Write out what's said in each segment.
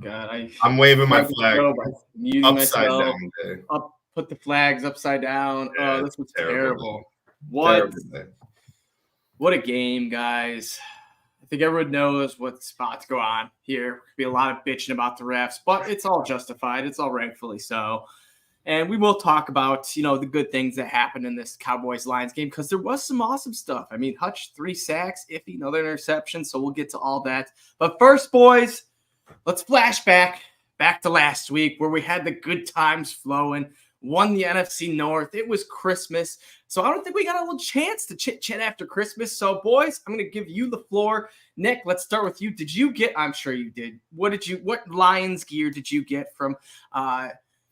God. I'm waving my tried to flag show by muting upside myself. down day. Put the flags upside down. Yeah, Oh, this was terrible. terrible. What? Terrible day. What a game, guys. I think everyone knows what's about to go on here. Could be a lot of bitching about the refs, but it's all justified. It's all rightfully so. And we will talk about, the good things that happened in this Cowboys-Lions game because there was some awesome stuff. I mean, Hutch, 3 sacks, Iffy, another interception, so we'll get to all that. But first, boys, let's flash back to last week where we had the good times flowing, won the NFC North. It was Christmas, so I don't think we got a little chance to chit-chat after Christmas. So, boys, I'm going to give you the floor. Nick, let's start with you. Did you get – I'm sure you did. What Lions gear did you get from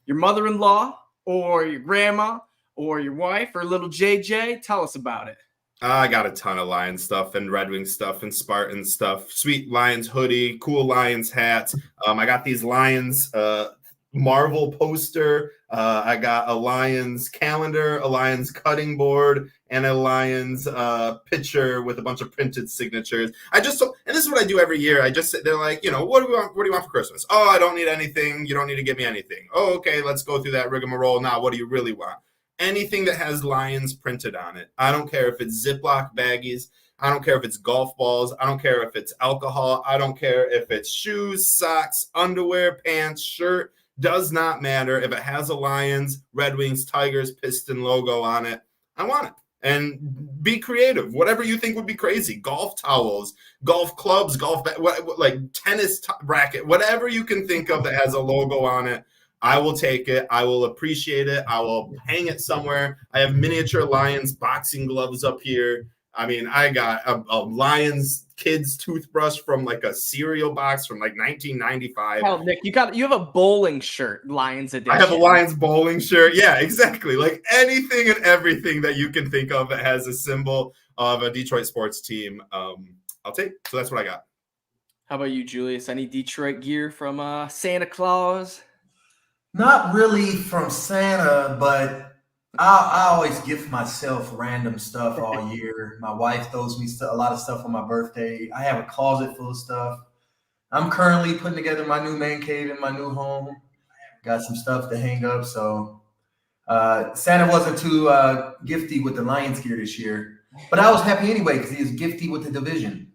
your mother-in-law or your grandma or your wife or little JJ? Tell us about it. I got a ton of Lions stuff and Red Wings stuff and Spartan stuff. Sweet Lions hoodie, cool Lions hat. I got these Lions Marvel poster. I got a Lions calendar, a Lions cutting board, and a Lions picture with a bunch of printed signatures. And this is what I do every year. They're like, what do you want for Christmas? Oh, I don't need anything. You don't need to get me anything. Oh, okay, let's go through that rigmarole. Now, what do you really want? Anything that has Lions printed on it. I don't care if it's Ziploc baggies. I don't care if it's golf balls. I don't care if it's alcohol. I don't care if it's shoes, socks, underwear, pants, shirt. Does not matter. If it has a Lions, Red Wings, Tigers, Piston logo on it, I want it. And be creative. Whatever you think would be crazy. Golf towels, golf clubs, like tennis racket, whatever you can think of that has a logo on it. I will take it. I will appreciate it. I will hang it somewhere. I have miniature Lions boxing gloves up here. I mean, I got a Lions kids toothbrush from like a cereal box from like 1995. Hell, Nick, you have a bowling shirt, Lions edition. I have a Lions bowling shirt. Yeah, exactly. Like anything and everything that you can think of that has a symbol of a Detroit sports team, I'll take. So that's what I got. How about you, Julius? Any Detroit gear from Santa Claus? Not really from Santa, but I always gift myself random stuff all year. My wife throws me a lot of stuff on my birthday. I have a closet full of stuff. I'm currently putting together my new man cave in my new home. Got some stuff to hang up. So Santa wasn't too gifty with the Lions gear this year. But I was happy anyway because he was gifty with the division.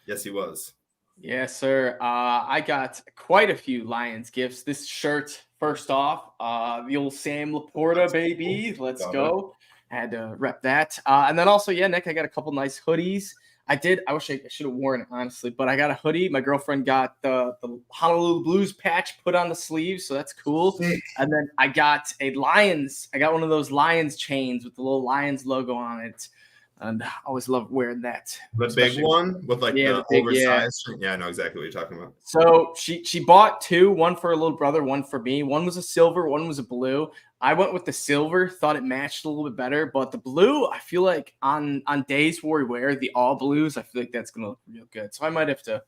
Yes, he was. Yes, sir. I got quite a few Lions gifts. This shirt, first off, the old Sam Laporta, baby. Let's go. Had to rep that. And then also, Nick, I got a couple nice hoodies. I wish I should have worn it, honestly, but I got a hoodie. My girlfriend got the Honolulu Blues patch put on the sleeves, so that's cool. And then I got one of those Lions chains with the little Lions logo on it. And I always love wearing that. The big one with like the oversized. Yeah, I know exactly what you're talking about. So she bought 2, one for her little brother, one for me. One was a silver, one was a blue. I went with the silver, thought it matched a little bit better. But the blue, I feel like on days where we wear the all blues, I feel like that's going to look real good. So I might have to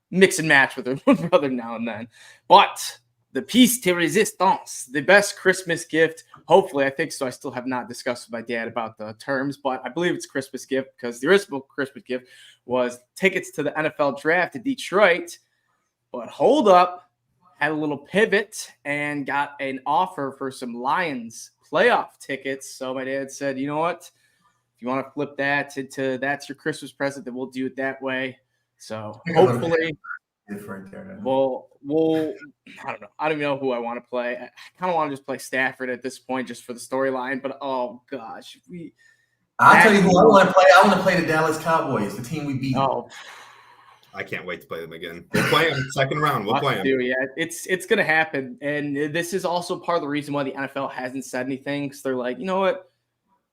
mix and match with her brother now and then. But the piece de resistance, the best Christmas gift. Hopefully, I think so. I still have not discussed with my dad about the terms, but I believe it's Christmas gift because the original Christmas gift was tickets to the NFL draft in Detroit. But hold up, had a little pivot and got an offer for some Lions playoff tickets. So my dad said, you know what? If you want to flip that into that's your Christmas present, then we'll do it that way. So hopefully different there. We'll I don't know. I don't even know who I want to play. I kind of want to just play Stafford at this point just for the storyline, but oh gosh. I'll tell you who I want to play. I want to play the Dallas Cowboys, the team we beat. Oh, I can't wait to play them again. We'll play them second round. We'll play them. Yeah, it's going to happen. And this is also part of the reason why the NFL hasn't said anything because they're like, you know what?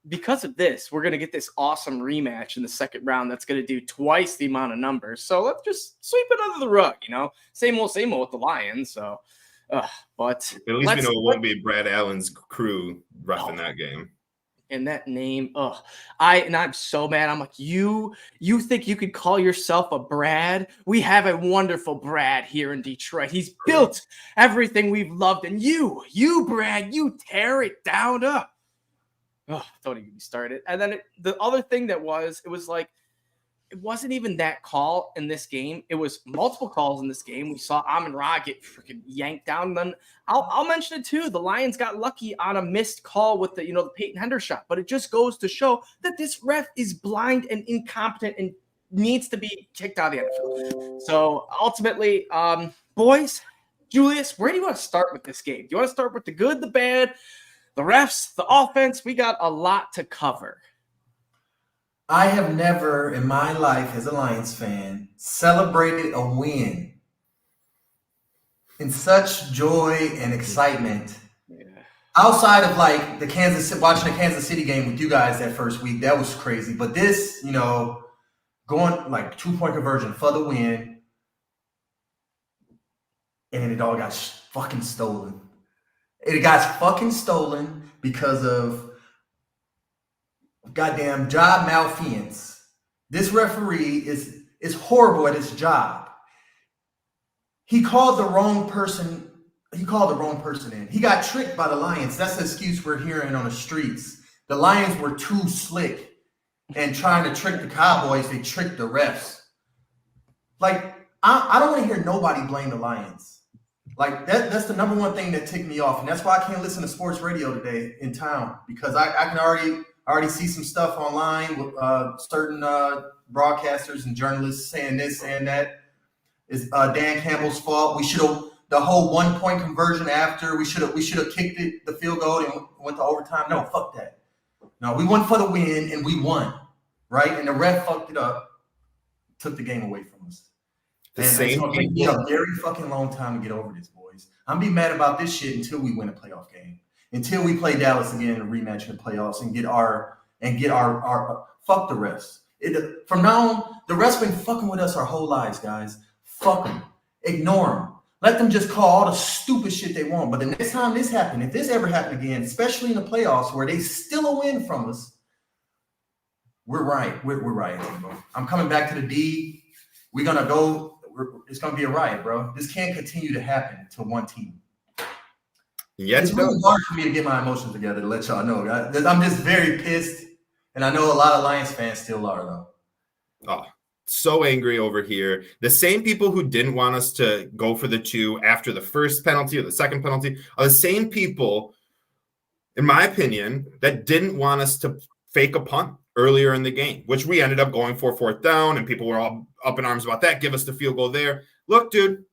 Because of this, we're going to get this awesome rematch in the second round that's going to do twice the amount of numbers. So let's just sweep it under the rug, Same old with the Lions. So, but at least we know it won't be Brad Allen's crew roughing that game. And that name, I'm so mad. I'm like, you think you could call yourself a Brad? We have a wonderful Brad here in Detroit. He's built everything we've loved, and you Brad, you tear it down up. Oh, don't even start it. And then the other thing it was like it wasn't even that call in this game. It was multiple calls in this game. We saw Amon-Ra get freaking yanked down. Then I'll mention it too. The Lions got lucky on a missed call with the Peyton Hendershot, but it just goes to show that this ref is blind and incompetent and needs to be kicked out of the NFL. So ultimately, boys, Julius, where do you want to start with this game? Do you want to start with the good, the bad, the refs, the offense? We got a lot to cover. I have never in my life as a Lions fan celebrated a win in such joy and excitement. Yeah. Outside of like watching the Kansas City game with you guys that first week, that was crazy. But this, going like 2-point conversion for the win, and it all got fucking stolen. It got fucking stolen because of goddamn job malfeasance. This referee is horrible at his job. He called the wrong person. He called the wrong person in. He got tricked by the Lions. That's the excuse we're hearing on the streets. The Lions were too slick and trying to trick the Cowboys. They tricked the refs. Like, I don't want to hear nobody blame the Lions. Like that's the number one thing that ticked me off, and that's why I can't listen to sports radio today in town, because I can already see some stuff online with certain broadcasters and journalists saying this, saying that is Dan Campbell's fault. We should have the whole 1-point conversion after. We should have kicked the field goal and went to overtime. No, fuck that. No, we went for the win and we won, right? And the ref fucked it up, took the game away from us. And it's going to take me a very fucking long time to get over this, boys. I'm be mad about this shit until we win a playoff game. Until we play Dallas again in a rematch in the playoffs and get our fuck the refs. From now on, the refs been fucking with us our whole lives, guys. Fuck them. Ignore them. Let them just call all the stupid shit they want. But the next time this happens, if this ever happened again, especially in the playoffs where they still a win from us, we're right. We're right. Bro. I'm coming back to the D. We're going to go. It's going to be a riot, bro. This can't continue to happen to one team. Yeah, it's really hard for me to get my emotions together to let y'all know. I'm just very pissed, and I know a lot of Lions fans still are, though. Oh, so angry over here. The same people who didn't want us to go for the 2 after the first penalty or the second penalty are the same people, in my opinion, that didn't want us to fake a punt earlier in the game, which we ended up going for 4th down, and people were all up in arms about that. Give us the field goal there. Look, dude,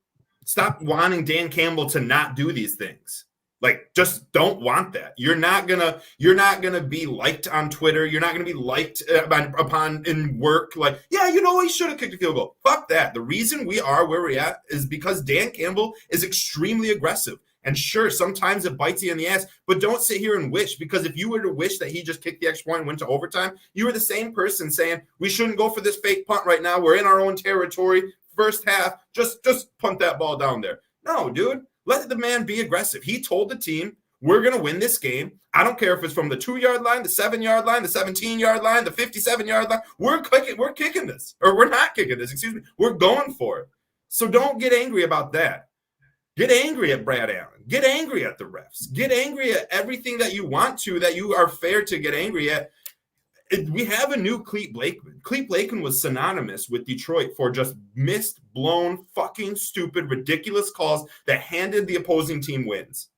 stop wanting Dan Campbell to not do these things. Like, just don't want that. You're not gonna be liked on Twitter. You're not gonna be liked upon in work. Like, yeah, he should have kicked a field goal. Fuck that. The reason we are where we're at is because Dan Campbell is extremely aggressive. And sure, sometimes it bites you in the ass, but don't sit here and wish, because if you were to wish that he just kicked the extra point and went to overtime, you were the same person saying, we shouldn't go for this fake punt right now. We're in our own territory. First half, just punt that ball down there. No, dude, let the man be aggressive. He told the team, we're going to win this game. I don't care if it's from the 2-yard line, the 7-yard line, the 17-yard line, the 57-yard line. We're kicking this, or we're not kicking this, excuse me. We're going for it. So don't get angry about that. Get angry at Brad Allen. Get angry at the refs. Get angry at everything that you want to, that you are fair to get angry at. We have a new Clete Blakeman. Clete Blakeman was synonymous with Detroit for just missed, blown, fucking stupid, ridiculous calls that handed the opposing team wins.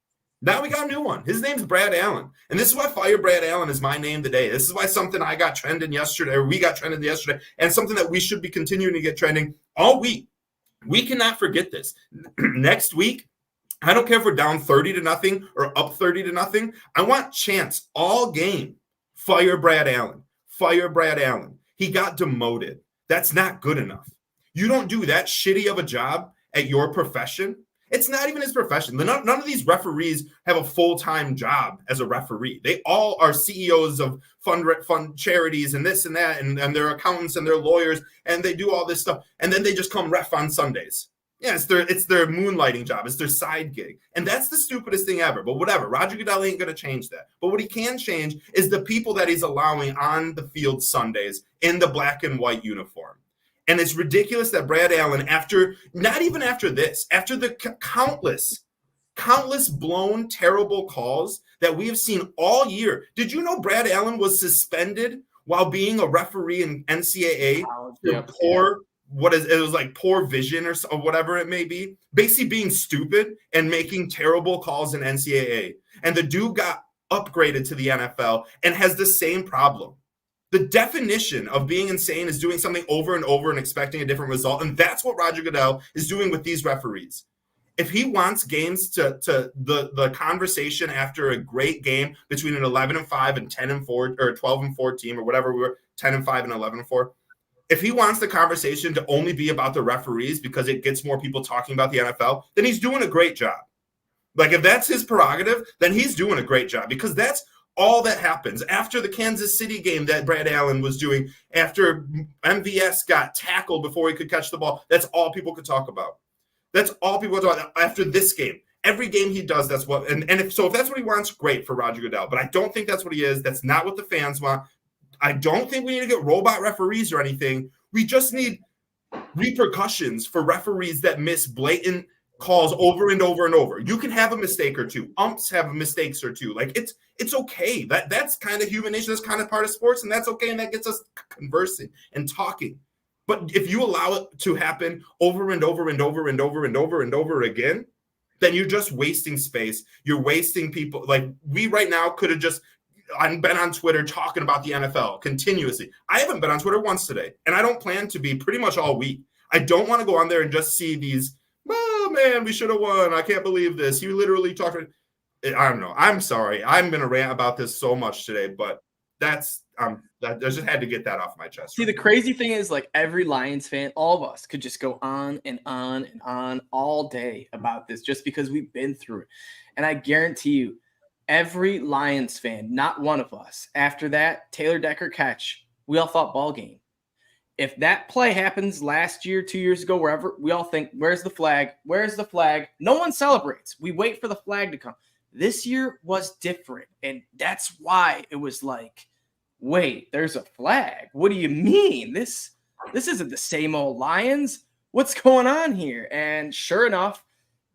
Now we got a new one. His name's Brad Allen. And this is why Fire Brad Allen is my name today. This is why something I got trending yesterday, or we got trending yesterday, and something that we should be continuing to get trending all week. We cannot forget this. Next week, I don't care if we're down 30-0 or up 30-0. I want chance all game. Fire Brad Allen. Fire Brad Allen. He got demoted. That's not good enough. You don't do that shitty of a job at your profession. It's not even his profession. None of these referees have a full-time job as a referee. They all are CEOs of fund charities and this and that, and they're accountants and they're lawyers, and they do all this stuff. And then they just come ref on Sundays. Yeah, it's their moonlighting job. It's their side gig. And that's the stupidest thing ever. But whatever. Roger Goodell ain't going to change that. But what he can change is the people that he's allowing on the field Sundays in the black and white uniform. And it's ridiculous that Brad Allen, not even after this, after the countless blown, terrible calls that we have seen all year. Did you know Brad Allen was suspended while being a referee in NCAA Yep. poor it was like poor vision or whatever it may be, basically being stupid and making terrible calls in NCAA. And the dude got upgraded to the NFL and has the same problem. The definition of being insane is doing something over and over and expecting a different result. And that's what Roger Goodell is doing with these referees. If he wants games to the conversation after a great game between an 11-5 and 10-4 or 12-4 team or whatever we were, 10-5 and 11-4, if he wants the conversation to only be about the referees because it gets more people talking about the NFL, then he's doing a great job. Like, if that's his prerogative, then he's doing a great job, because that's all that happens after the Kansas City game that Brad Allen was doing, after MVS got tackled before he could catch the ball. That's all people could talk about. That's all people talk about after this game. Every game he does, that's what. And if that's what he wants, great for Roger Goodell. But I don't think that's what he is. That's not what the fans want. I don't think we need to get robot referees or anything. We just need repercussions for referees that miss blatant calls over and over and over. You can have a mistake or two. Umps have mistakes or two. Like, it's okay. That's kind of human nature. That's kind of part of sports, and that's okay. And that gets us conversing and talking. But if you allow it to happen over and over and over and over and over and over again, then you're just wasting space. You're wasting people. Like, we right now could have just been on Twitter talking about the NFL continuously. I haven't been on Twitter once today, and I don't plan to be pretty much all week. I don't want to go on there and just see these, oh, man, we should have won. I can't believe this. You literally talked. I don't know. I'm sorry. I'm going to rant about this so much today, but I just had to get that off my chest. See, the crazy thing is, like, every Lions fan, all of us could just go on and on and on all day about this just because we've been through it. And I guarantee you, every Lions fan, not one of us, after that Taylor Decker catch, we all thought ball game. If that play happens last year, 2 years ago, wherever, we all think, where's the flag? Where's the flag? No one celebrates. We wait for the flag to come. This year was different. And that's why it was like, wait, there's a flag. What do you mean? This isn't the same old Lions. What's going on here? And sure enough,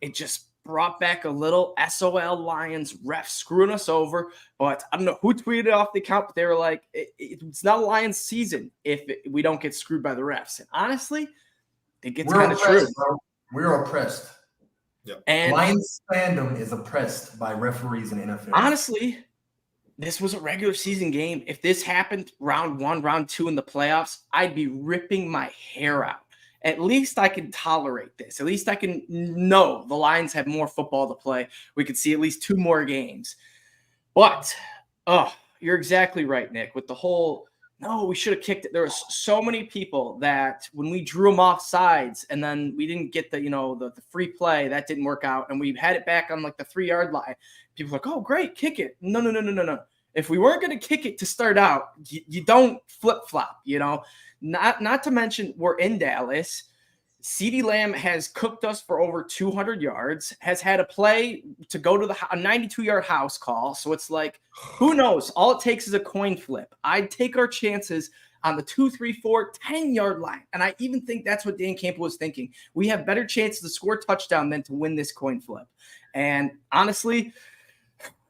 it just brought back a little SOL Lions ref screwing us over. But I don't know who tweeted off the account, but they were like, it's not a Lions season if we don't get screwed by the refs. And honestly, it gets kind of true. Bro. We're oppressed. Yep. And Lions fandom is oppressed by referees in NFL. Honestly, this was a regular season game. If this happened round 1, round 2 in the playoffs, I'd be ripping my hair out. At least I can tolerate this. At least I can know the Lions have more football to play. We could see at least 2 more games. But, you're exactly right, Nick, with the whole, no, we should have kicked it. There was so many people that when we drew them off sides and then we didn't get the free play, that didn't work out, and we had it back on like the 3-yard line. People are like, oh, great, kick it. No. If we weren't going to kick it to start out, you don't flip-flop, Not to mention, we're in Dallas. CeeDee Lamb has cooked us for over 200 yards, has had a play to go to a 92-yard house call. So it's like, who knows? All it takes is a coin flip. I'd take our chances on the 2, 3, 4, 10-yard line. And I even think that's what Dan Campbell was thinking. We have better chances to score a touchdown than to win this coin flip. And honestly,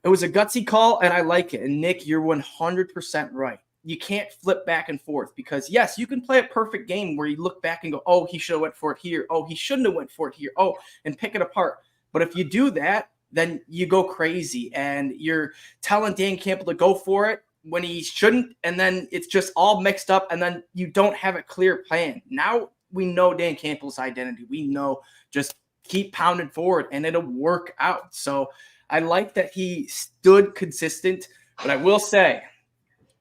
it was a gutsy call, and I like it. And Nick, you're 100% right. You can't flip back and forth because, yes, you can play a perfect game where you look back and go, oh, he should have went for it here. Oh, he shouldn't have went for it here. Oh, and pick it apart. But if you do that, then you go crazy and you're telling Dan Campbell to go for it when he shouldn't. And then it's just all mixed up and then you don't have a clear plan. Now we know Dan Campbell's identity. We know just keep pounding forward and it'll work out. So I like that he stood consistent, but I will say,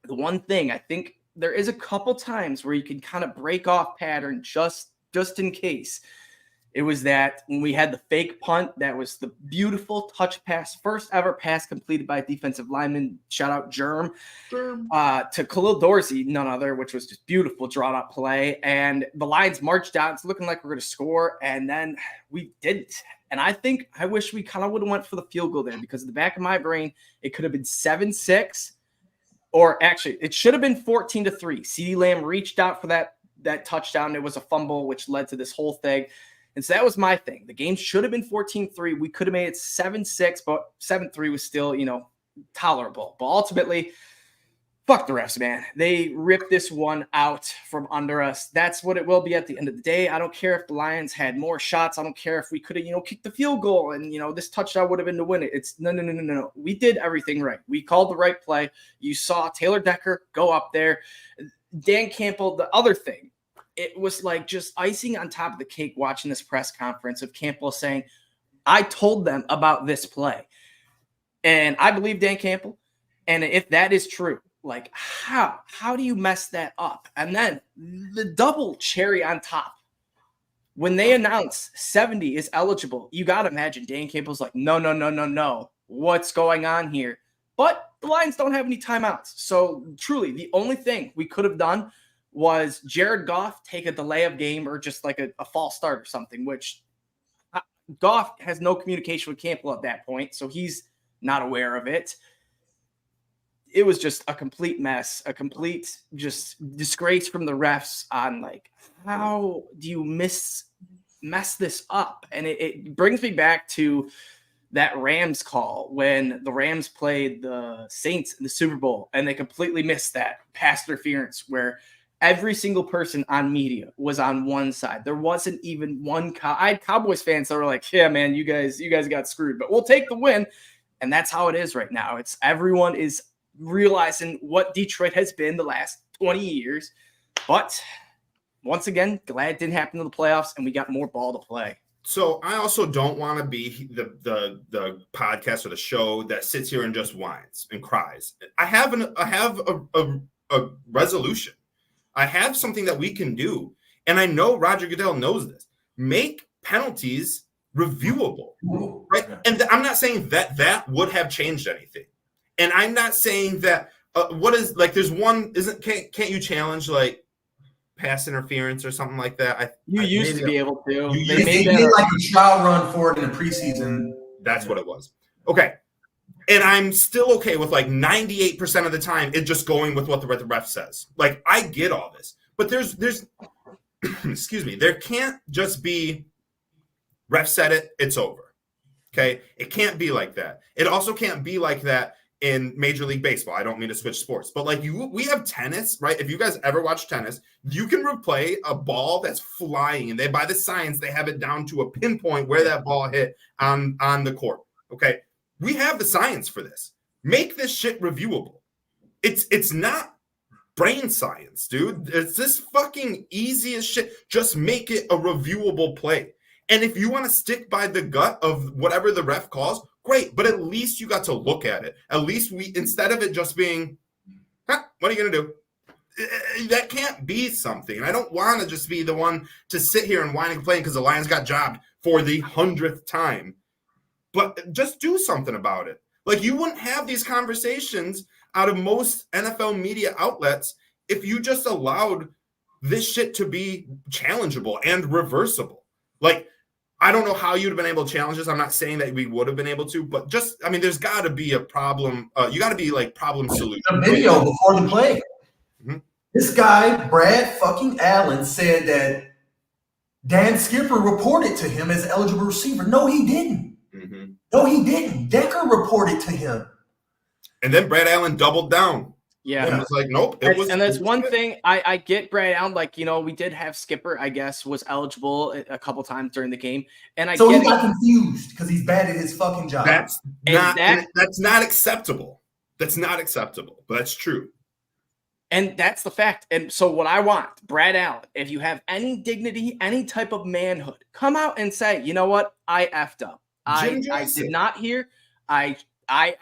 the one thing, I think there is a couple times where you can kind of break off pattern just in case. It was that when we had the fake punt, that was the beautiful touch pass, first ever pass completed by a defensive lineman, shout out Germ, to Khalil Dorsey, none other, which was just beautiful drawn up play. And the Lions marched out. It's looking like we're going to score. And then we didn't. And I wish we kind of would have went for the field goal there because in the back of my brain, it could have been 7-6. Or actually, it should have been 14-3. CeeDee Lamb reached out for that touchdown. It was a fumble, which led to this whole thing. And so that was my thing. The game should have been 14-3. We could have made it 7-6, but 7-3 was still, tolerable. But ultimately, fuck the refs, man. They ripped this one out from under us. That's what it will be at the end of the day. I don't care if the Lions had more shots. I don't care if we could have, kicked the field goal and, this touchdown would have been to win it. It's no. We did everything right. We called the right play. You saw Taylor Decker go up there. Dan Campbell, the other thing, it was like just icing on top of the cake watching this press conference of Campbell saying, I told them about this play. And I believe Dan Campbell. And if that is true, like how do you mess that up? And then the double cherry on top, when they announce 70 is eligible, you got to imagine Dan Campbell's like, no. What's going on here? But the Lions don't have any timeouts. So truly, the only thing we could have done was Jared Goff take a delay of game or just like a false start or something, which Goff has no communication with Campbell at that point. So he's not aware of it. It was just a complete mess, a complete just disgrace from the refs on like, how do you mess this up? And it brings me back to that Rams call when the Rams played the Saints in the Super Bowl and they completely missed that pass interference where every single person on media was on one side. There wasn't even one. I had Cowboys fans that were like, yeah, man, you guys got screwed, but we'll take the win. And that's how it is right now. It's everyone is realizing what Detroit has been the last 20 years. But once again, glad it didn't happen in the playoffs and we got more ball to play. So I also don't want to be the podcast or the show that sits here and just whines and cries. I have a resolution. I have something that we can do. And I know Roger Goodell knows this. Make penalties reviewable, right? And I'm not saying that would have changed anything. And I'm not saying that what is like there's one can't you challenge like pass interference or something like that? You used to be able to. They made like a trial run for it in the preseason. That's what it was. Okay. And I'm still okay with like 98% of the time it just going with what the ref says. Like I get all this. But there's excuse me, there can't just be ref said it, it's over. Okay? It can't be like that. It also can't be like that in Major League Baseball. I don't mean to switch sports, but like we have tennis, right? If you guys ever watch tennis, you can replay a ball that's flying, and they by the science they have it down to a pinpoint where that ball hit on the court. Okay, we have the science for this. Make this shit reviewable. It's not brain science, dude. It's this fucking easy as shit. Just make it a reviewable play. And if you want to stick by the gut of whatever the ref calls, great, but at least you got to look at it. At least instead of it just being, what are you going to do? That can't be something. And I don't want to just be the one to sit here and whine and complain because the Lions got jobbed for the 100th time. But just do something about it. Like you wouldn't have these conversations out of most NFL media outlets if you just allowed this shit to be challengeable and reversible. Like, I don't know how you'd have been able to challenge this. I'm not saying that we would have been able to, but just, I mean, there's got to be a problem. You got to be like problem solution. The video before the play. Mm-hmm. This guy, Brad fucking Allen, said that Dan Skipper reported to him as eligible receiver. No, he didn't. Mm-hmm. No, he didn't. Decker reported to him. And then Brad Allen doubled down. Yeah. And was like, nope. And that's one thing I get Brad Allen. Like, we did have Skipper, I guess, was eligible a couple times during the game. And so he got confused because he's bad at his fucking job. That's not acceptable. That's not acceptable, but that's true. And that's the fact. And so what I want, Brad Allen, if you have any dignity, any type of manhood, come out and say, you know what? I effed up. I did not hear. I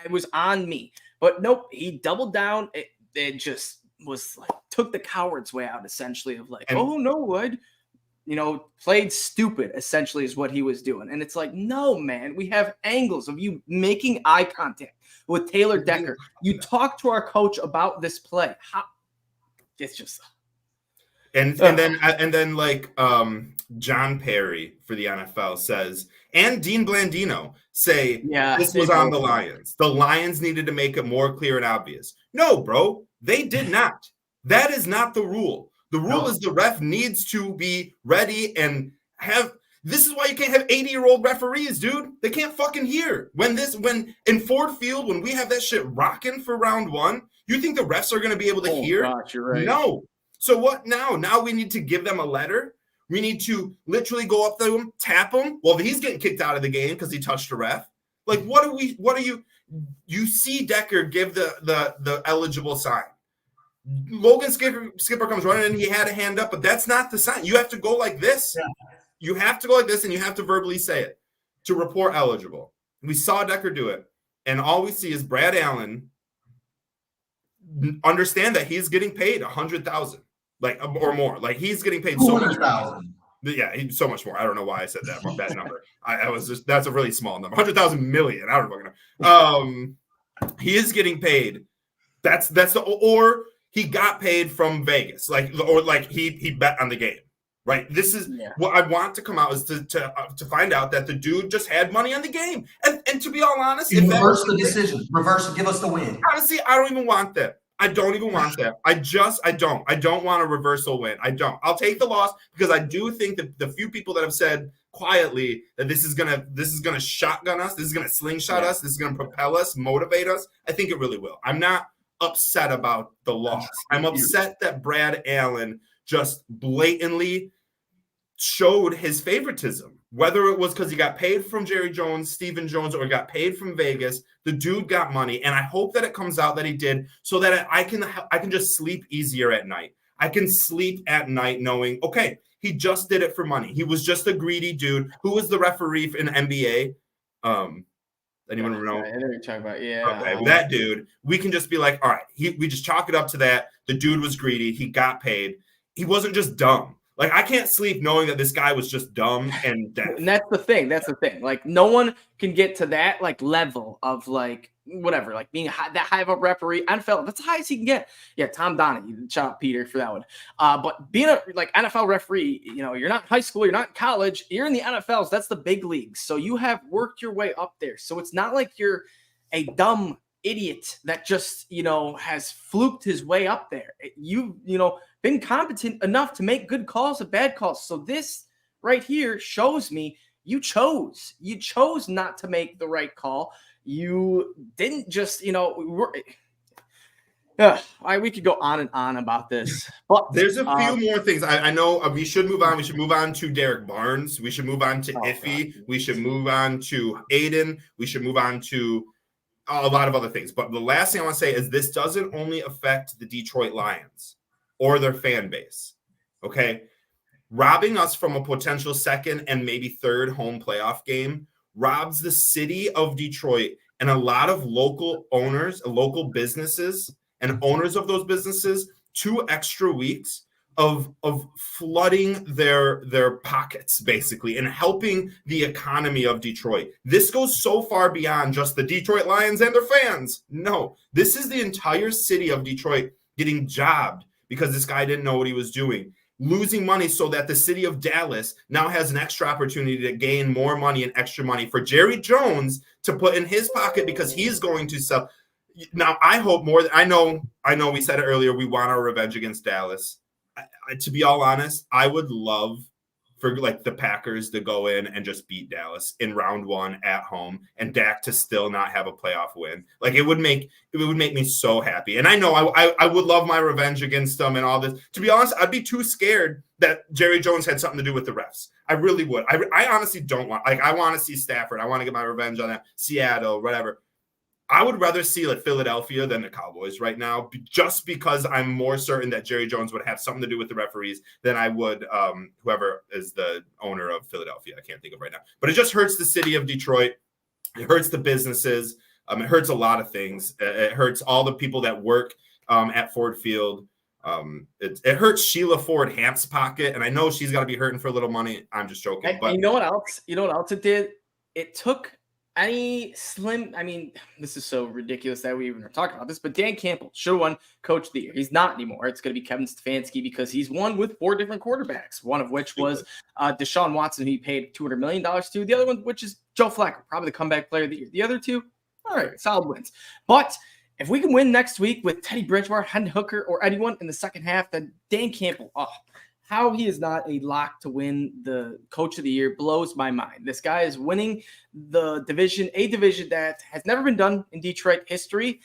was on me. But nope, he doubled down. It just was like took the coward's way out, essentially, of like, oh no, I'd played stupid, essentially, is what he was doing. And it's like, no, man, we have angles of you making eye contact with Taylor Decker. You talk to our coach about this play. How it's just and then like John Perry for the NFL says, and Dean Blandino say this was on the Lions. The Lions needed to make it more clear and obvious. No, bro, they did not. That is not the rule. The rule is the ref needs to be ready and have. This is why you can't have 80-year-old referees, dude. They can't fucking hear. When in Ford Field, when we have that shit rocking for round one, You think the refs are going to be able to hear? Gosh, you're right. No. So what now? Now we need to give them a letter. We need to literally go up to him, tap him. Well, he's getting kicked out of the game because he touched a ref. Like, what are you see Decker give the eligible sign. Logan Skipper comes running and he had a hand up, but that's not the sign. You have to go like this. Yeah. You have to go like this, and you have to verbally say it to report eligible. We saw Decker do it, and all we see is Brad Allen understand that he's getting paid $100,000, like or more. Like he's getting paid so much more. Yeah, so much more. I don't know why I said that number. I was just that's a really small number. 100,000 million. I don't know. He is getting paid. That's the or he got paid from Vegas, like he bet on the game. Right. This is what I want to come out is to find out that the dude just had money on the game. And to be all honest, reverse the decision. Reverse it. Give us the win. Honestly, I don't even want that. I don't even want that. I don't. I don't want a reversal win. I don't. I'll take the loss because I do think that the few people that have said quietly that this is gonna shotgun us, this is gonna slingshot us, this is gonna propel us, motivate us. I think it really will. I'm not upset about the loss. I'm upset that Brad Allen just blatantly showed his favoritism, whether it was because he got paid from Jerry Jones, Stephen Jones, or got paid from Vegas. The dude got money, and I hope that it comes out that he did, so that I can just sleep easier at night. I can sleep at night knowing, okay, he just did it for money. He was just a greedy dude. Who was the referee in the NBA? Anyone know? I know you're talking about. Yeah. Okay, that dude. We can just be like, all right, we just chalk it up to that. The dude was greedy. He got paid. He wasn't just dumb. Like, I can't sleep knowing that this guy was just dumb and deaf. And that's the thing. Like, no one can get to that, like, level of, like, whatever, like, being that high of a referee. NFL, that's the highest he can get. Yeah, Tom Donahue. Shout out Peter for that one. But being a, like, NFL referee, you know, you're not in high school, you're not in college, you're in the NFLs. That's the big leagues. So you have worked your way up there. So it's not like you're a dumb idiot that just, you know, has fluked his way up there. You know, been competent enough to make good calls and bad calls. So this right here shows me you chose not to make the right call. You didn't just, you know, we could go on and on about this, but there's a few more things. I know we should move on. We should move on to Derek Barnes. We should move on to Iffy. We should move on to Aiden. We should move on to a lot of other things. But the last thing I want to say is this doesn't only affect the Detroit Lions or their fan base. Okay. Robbing us from a potential second and maybe third home playoff game robs the city of Detroit and a lot of local owners, local businesses, and owners of those businesses 2 extra weeks of flooding their pockets, basically, and helping the economy of Detroit. This goes so far beyond just the Detroit Lions and their fans. No, this is the entire city of Detroit getting jobbed because this guy didn't know what he was doing. Losing money so that the city of Dallas now has an extra opportunity to gain more money and extra money for Jerry Jones to put in his pocket because he's going to sell. Now, I hope more. I know we said it earlier. We want our revenge against Dallas. To be all honest, I would love for like the Packers to go in and just beat Dallas in round 1 at home and Dak to still not have a playoff win. Like it would make me so happy. And I know I would love my revenge against them and all this. To be honest, I'd be too scared that Jerry Jones had something to do with the refs. I really would. I honestly don't want, like, I want to see Stafford. I want to get my revenge on that. Seattle, whatever. I would rather see like Philadelphia than the Cowboys right now, just because I'm more certain that Jerry Jones would have something to do with the referees than I would whoever is the owner of Philadelphia. I can't think of right now. But it just hurts the city of Detroit. It hurts the businesses. It hurts a lot of things. It hurts all the people that work at Ford Field. It hurts Sheila Ford Hamp's pocket, and I know she's got to be hurting for a little money. I'm just joking. But you know what else? You know what else it did? It took any slim, I mean, this is so ridiculous that we even are talking about this, but Dan Campbell should have won Coach of the Year. He's not anymore. It's going to be Kevin Stefanski because he's won with 4 different quarterbacks, one of which was Deshaun Watson, who he paid $200 million to. The other one, which is Joe Flacco, probably the comeback player of the year. The other 2, all right, solid wins. But if we can win next week with Teddy Bridgewater, Hendon Hooker, or anyone in the second half, then Dan Campbell, how he is not a lock to win the Coach of the Year blows my mind. This guy is winning the division, a division that has never been done in Detroit history.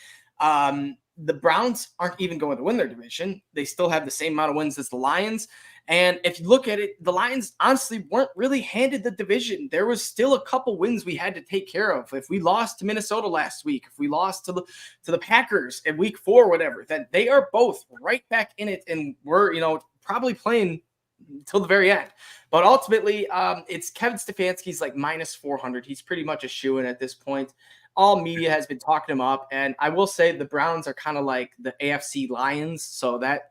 the Browns aren't even going to win their division. They still have the same amount of wins as the Lions. And if you look at it, the Lions honestly weren't really handed the division. There was still a couple wins we had to take care of. If we lost to Minnesota last week, if we lost to the Packers in week 4, whatever, then they are both right back in it. And we're, probably playing until the very end. But ultimately, it's Kevin Stefanski's like minus 400. He's pretty much a shoo-in at this point. All media has been talking him up. And I will say the Browns are kind of like the AFC Lions. So that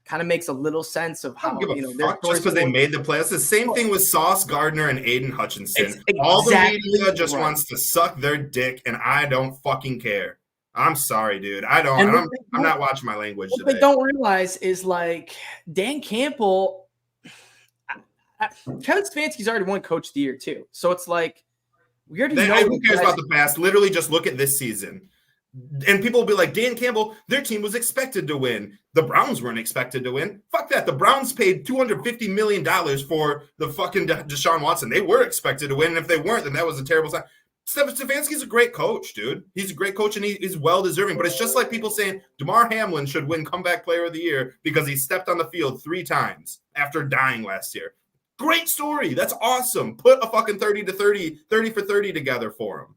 kind of makes a little sense of how, just because they made the playoffs. The same thing with Sauce Gardner and Aiden Hutchinson. Exactly all the media just wants to suck their dick, and I don't fucking care. I'm sorry, dude. I'm not watching my language today. What they don't realize is like Dan Campbell, Kevin Stefanski's already won Coach of the Year too. So it's like we already know. Who cares about the past? Literally, just look at this season. And people will be like, Dan Campbell, their team was expected to win. The Browns weren't expected to win. Fuck that. The Browns paid $250 million for the fucking Deshaun Watson. They were expected to win. And if they weren't, then that was a terrible sign. Stefanski's a great coach, dude. He's a great coach, and he's well-deserving. But it's just like people saying Damar Hamlin should win Comeback Player of the Year because he stepped on the field 3 times after dying last year. Great story. That's awesome. Put a fucking 30 for 30 together for him.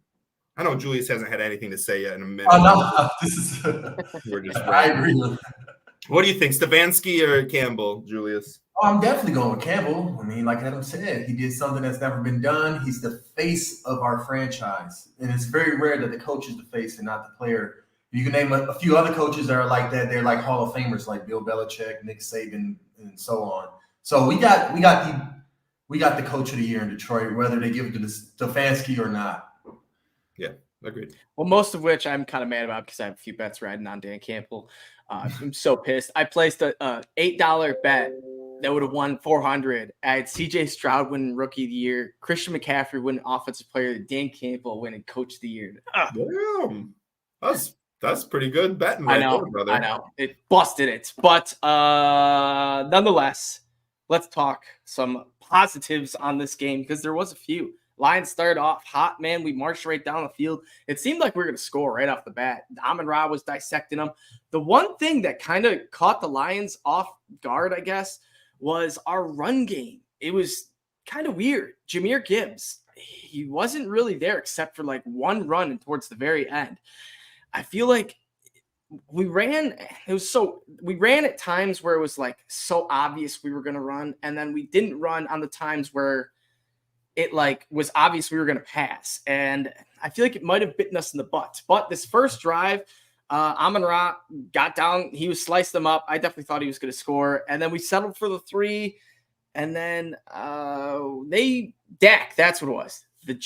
I know Julius hasn't had anything to say yet in a minute. Oh, no. This is We're just I agree with What do you think, Stefanski or Campbell, Julius? Oh, I'm definitely going with Campbell. I mean, like Adam said, he did something that's never been done. He's the face of our franchise. And it's very rare that the coach is the face and not the player. You can name a few other coaches that are like that. They're like Hall of Famers, like Bill Belichick, Nick Saban, and so on. So we got the coach of the year in Detroit, whether they give it to Stefanski or not. Yeah, agreed. Well, most of which I'm kind of mad about because I have a few bets riding on Dan Campbell. I'm so pissed. I placed a $8 bet that would have won $400. I had CJ Stroud winning Rookie of the Year, Christian McCaffrey winning Offensive Player, Dan Campbell winning Coach of the Year. Damn. That's pretty good betting. I know, brother. I know. It busted it. But nonetheless, let's talk some positives on this game because there was a few. Lions started off hot, man. We marched right down the field. It seemed like we were going to score right off the bat. Amon-Ra was dissecting them. The one thing that kind of caught the Lions off guard, I guess, was our run game. It was kind of weird. Jahmyr Gibbs, he wasn't really there except for like one run towards the very end. I feel like we ran at times where it was like so obvious we were going to run, and then we didn't run on the times where it like was obvious we were going to pass. And I feel like it might have bitten us in the butt. But this first drive, Amon-Ra got down. He was sliced them up. I definitely thought he was going to score. And then we settled for the 3. And then Dak, that's what it was. The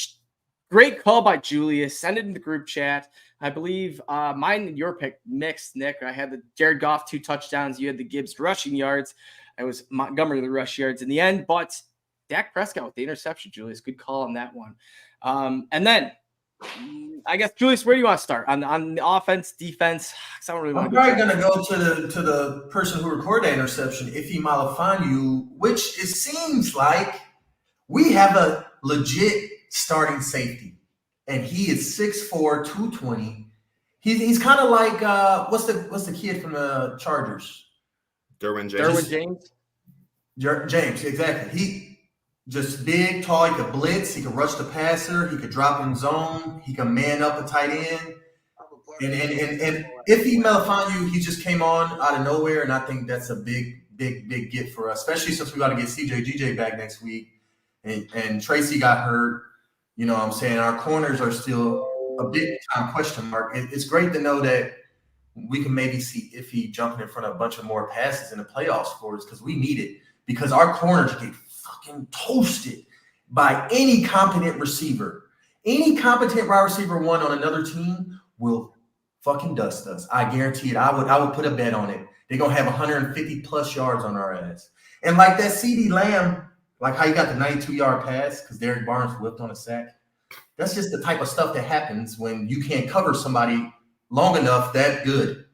great call by Julius. Send it in the group chat. I believe mine and your pick mixed, Nick. I had the Jared Goff 2 touchdowns. You had the Gibbs rushing yards. It was Montgomery the rush yards in the end. But Dak Prescott with the interception, Julius. Good call on that one. And then, I guess, Julius, where do you want to start? On the offense, defense? I don't really want I'm probably going to go to the person who recorded the interception, Ife Melifonwu, which it seems like we have a legit starting safety. And he is 6'4", 220. He's kind of like, what's the kid from the Chargers? Derwin James. James, exactly. He just big, tall. He could blitz. He could rush the passer. He could drop in zone. He can man up a tight end. And Ife Melifonwu, he just came on out of nowhere, and I think that's a big get for us, especially since we got to get CJ back next week, and Tracy got hurt. You know what I'm saying? Our corners are still a big time question mark. It's great to know that we can maybe see Iffy jumping in front of a bunch of more passes in the playoffs for us because we need it. Because our corners get fucking toasted by any competent receiver. Any competent wide receiver one on another team will fucking dust us. I guarantee it. I would put a bet on it. They're going to have 150 plus yards on our ass. And like that CeeDee Lamb, like how you got the 92-yard pass because Derek Barnes whipped on a sack. That's just the type of stuff that happens when you can't cover somebody long enough that good.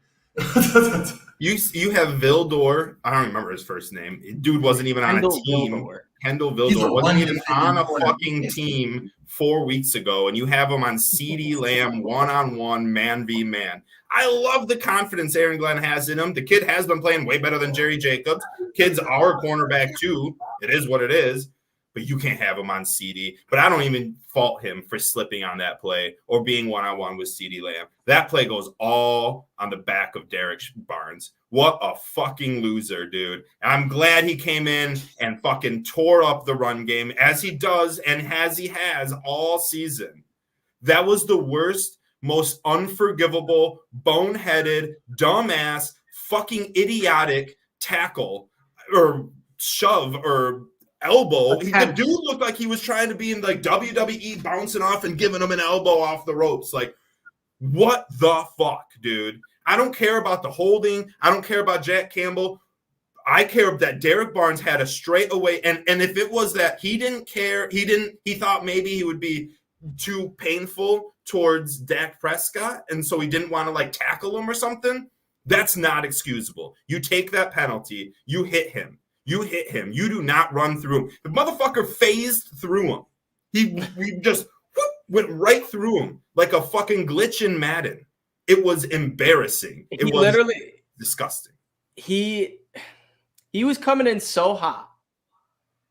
You have Vildor. I don't remember his first name. Dude wasn't even on a team. Kendall Vildor wasn't even on a fucking team 4 weeks ago, and you have him on CeeDee Lamb one-on-one, man v man. I love the confidence Aaron Glenn has in him. The kid has been playing way better than Jerry Jacobs. Kid's our cornerback too. It is what it is. But you can't have him on CeeDee. But I don't even fault him for slipping on that play or being one-on-one with CeeDee Lamb. That play goes all on the back of Derek Barnes. What a fucking loser, dude. I'm glad he came in and fucking tore up the run game as he does and as he has all season. That was the worst, most unforgivable, boneheaded, dumbass, fucking idiotic tackle or shove or elbow. The dude looked like he was trying to be in like WWE, bouncing off and giving him an elbow off the ropes. Like, what the fuck, dude? I don't care about the holding. I don't care about Jack Campbell. I care that Derek Barnes had a straightaway. And if it was that he didn't care, he thought maybe he would be too painful towards Dak Prescott. And so he didn't want to like tackle him or something. That's not excusable. You take that penalty. You hit him. You hit him. You do not run through him. The motherfucker phased through him. We just went right through him like a fucking glitch in Madden. It was embarrassing. It was literally disgusting. He was coming in so hot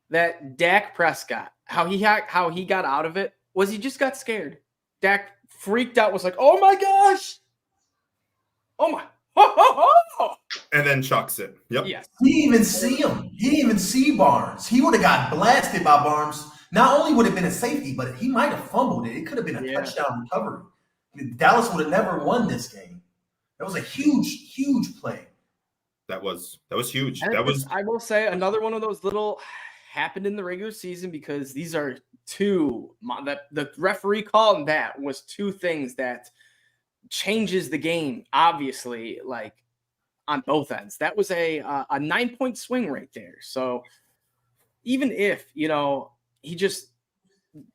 that Dak Prescott, how he got out of it was he just got scared. Dak freaked out, was like, "Oh my gosh. Oh my." And then chucks it. Yep. Yes. He didn't even see him. He didn't even see Barnes. He would have got blasted by Barnes. Not only would it have been a safety, but he might have fumbled it. It could have been a touchdown recovery. Dallas would have never won this game. That was a huge, huge play. That was huge. I will say another one of those little happened in the regular season because these are the referee calling that was two things that changes the game, obviously, like on both ends. That was a 9-point swing right there. So even if, he just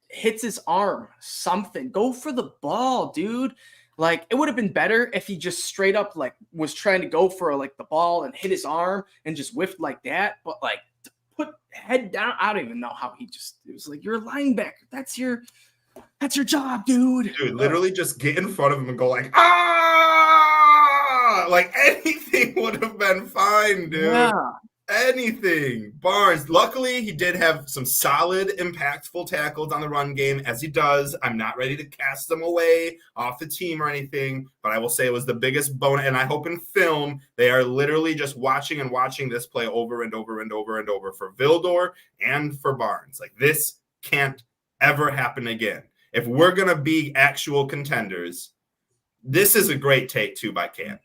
hits his arm, something, go for the ball, dude. Like, it would have been better if he just straight up like was trying to go for like the ball and hit his arm and just whiffed like that. But like to put head down, I don't even know how it was like, you're a linebacker. That's your job, dude. Dude, literally just get in front of him and go like, ah! Like anything would have been fine, dude. Yeah. Anything. Barnes, luckily, he did have some solid, impactful tackles on the run game, as he does. I'm not ready to cast them away off the team or anything, but I will say it was the biggest bone. And I hope in film, they are literally just watching this play over and over and over and over for Vildor and for Barnes. Like, this can't ever happen again. If we're going to be actual contenders, this is a great take, too, by Cam.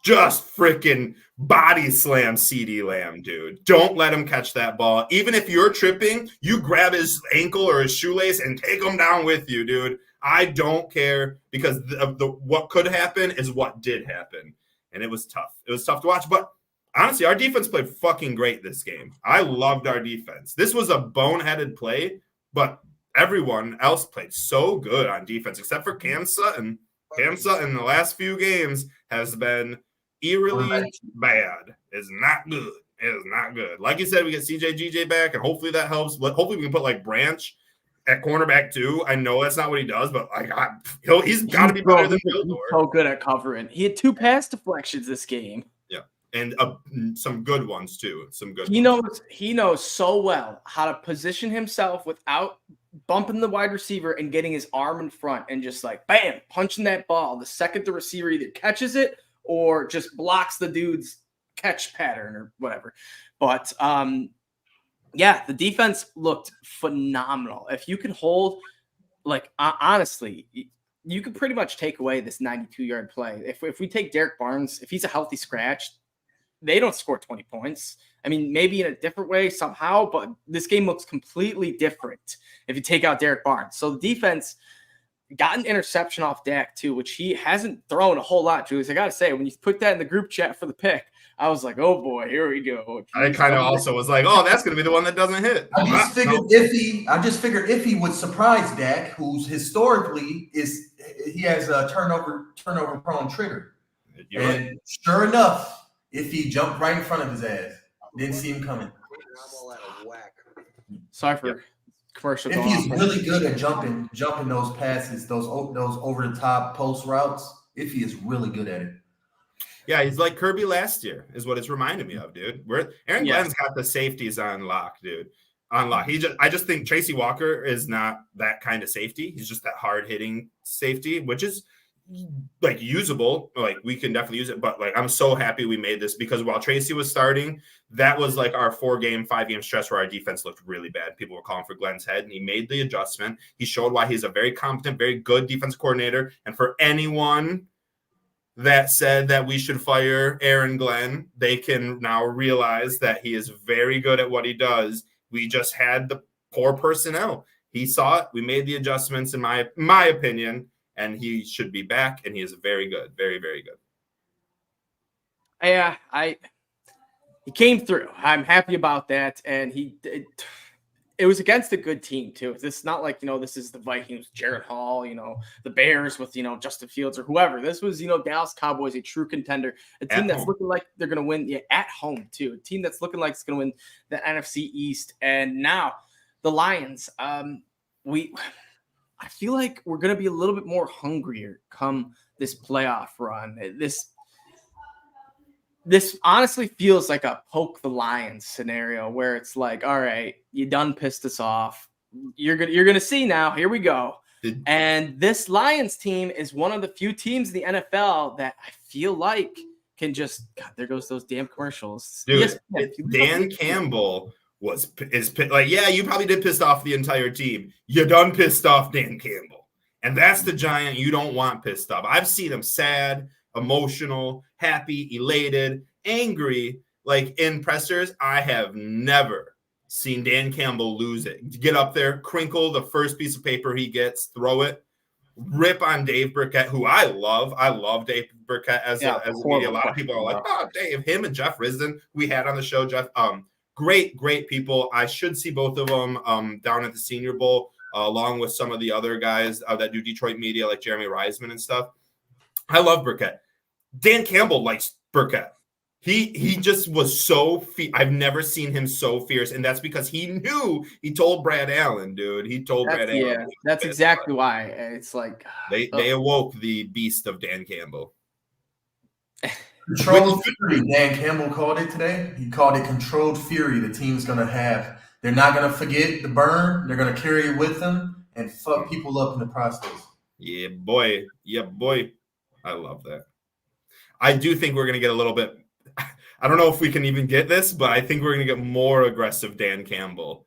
Just freaking body slam CeeDee Lamb, dude. Don't let him catch that ball. Even if you're tripping, you grab his ankle or his shoelace and take him down with you, dude. I don't care because what could happen is what did happen. And it was tough. It was tough to watch. But honestly, our defense played fucking great this game. I loved our defense. This was a boneheaded play, but everyone else played so good on defense except for Cam Sutton. Cam Sutton in the last few games has been eerily bad. It's not good. It is not good. Like you said, we get CJ back, and hopefully that helps. Hopefully we can put like Branch at cornerback too. I know that's not what he does, but like he's got to be better than Vildor. So good at covering. He had 2 pass deflections this game. Yeah, and some good ones too. He knows so well how to position himself without bumping the wide receiver and getting his arm in front and just like bam, punching that ball. The second the receiver either catches it or just blocks the dude's catch pattern or whatever. But the defense looked phenomenal. If you could hold, like, honestly, you could pretty much take away this 92-yard play. If we take Derek Barnes, if he's a healthy scratch, they don't score 20 points. I mean, maybe in a different way somehow, but this game looks completely different if you take out Derek Barnes. So the defense got an interception off Dak too, which he hasn't thrown a whole lot, Julius. I got to say, when you put that in the group chat for the pick, I was like, oh boy, here we go. I kind of also was like, oh, that's going to be the one that doesn't hit. I just figured if he would surprise Dak, who's historically he has a turnover prone trigger. And sure enough, if he jumped right in front of his ass. Didn't see him coming. Sorry for commercial If going he's on. really good at jumping those passes, those over the top post routes, if he is really good at it. Yeah, he's like Kirby last year, is what it's reminding me of, dude. Aaron Glenn's got the safeties on lock, dude. On lock. I just think Tracy Walker is not that kind of safety. He's just that hard hitting safety, which is like usable. Like we can definitely use it, but like I'm so happy we made this because while Tracy was starting, that was like our 5-game stretch where our defense looked really bad. People were calling for Glenn's head, and he made the adjustment. He showed why he's a very competent, very good defense coordinator. And for anyone that said that we should fire Aaron Glenn, they can now realize that he is very good at what he does. We just had the poor personnel. He saw it. We made the adjustments, in my opinion, and he should be back, and he is very good. Very, very good. Yeah, he came through. I'm happy about that, and it was against a good team too. It's not like, this is the Vikings, Jared Hall, the Bears with, Justin Fields or whoever. This was, Dallas Cowboys, a true contender, a team that's looking like they're going to win at home too. A team that's looking like it's going to win the NFC East. And now the Lions, I feel like we're going to be a little bit more hungrier come this playoff run. This honestly feels like a poke the Lions scenario where it's like, all right, you done pissed us off. You're gonna see now. Here we go. And this Lions team is one of the few teams in the NFL that I feel like can just, God, there goes those damn commercials. Dude, Dan Campbell is like, yeah, you probably did piss off the entire team. You done pissed off Dan Campbell. And that's the giant you don't want pissed off. I've seen him sad, emotional, happy, elated, angry, like in pressers. I have never seen Dan Campbell lose it. Get up there, crinkle the first piece of paper he gets, throw it, rip on Dave Burkett, who I love. I love Dave Burkett as a media. A lot of people are like, oh, Dave, him and Jeff Risdon, we had on the show. Jeff, great people. I should see both of them down at the Senior Bowl, along with some of the other guys that do Detroit media, like Jeremy Reisman and stuff. I love Burkett. Dan Campbell likes Burkett. He just was so I've never seen him so fierce, and that's because he told Brad Allen, dude. He told Brad Allen. Yeah, that's exactly why. It's like they awoke the beast of Dan Campbell. Controlled fury, Dan Campbell called it today. He called it controlled fury the team's going to have. They're not going to forget the burn. They're going to carry it with them and fuck people up in the process. Yeah, boy. I love that. I do think we're going to get a little bit – I don't know if we can even get this, but I think we're going to get more aggressive Dan Campbell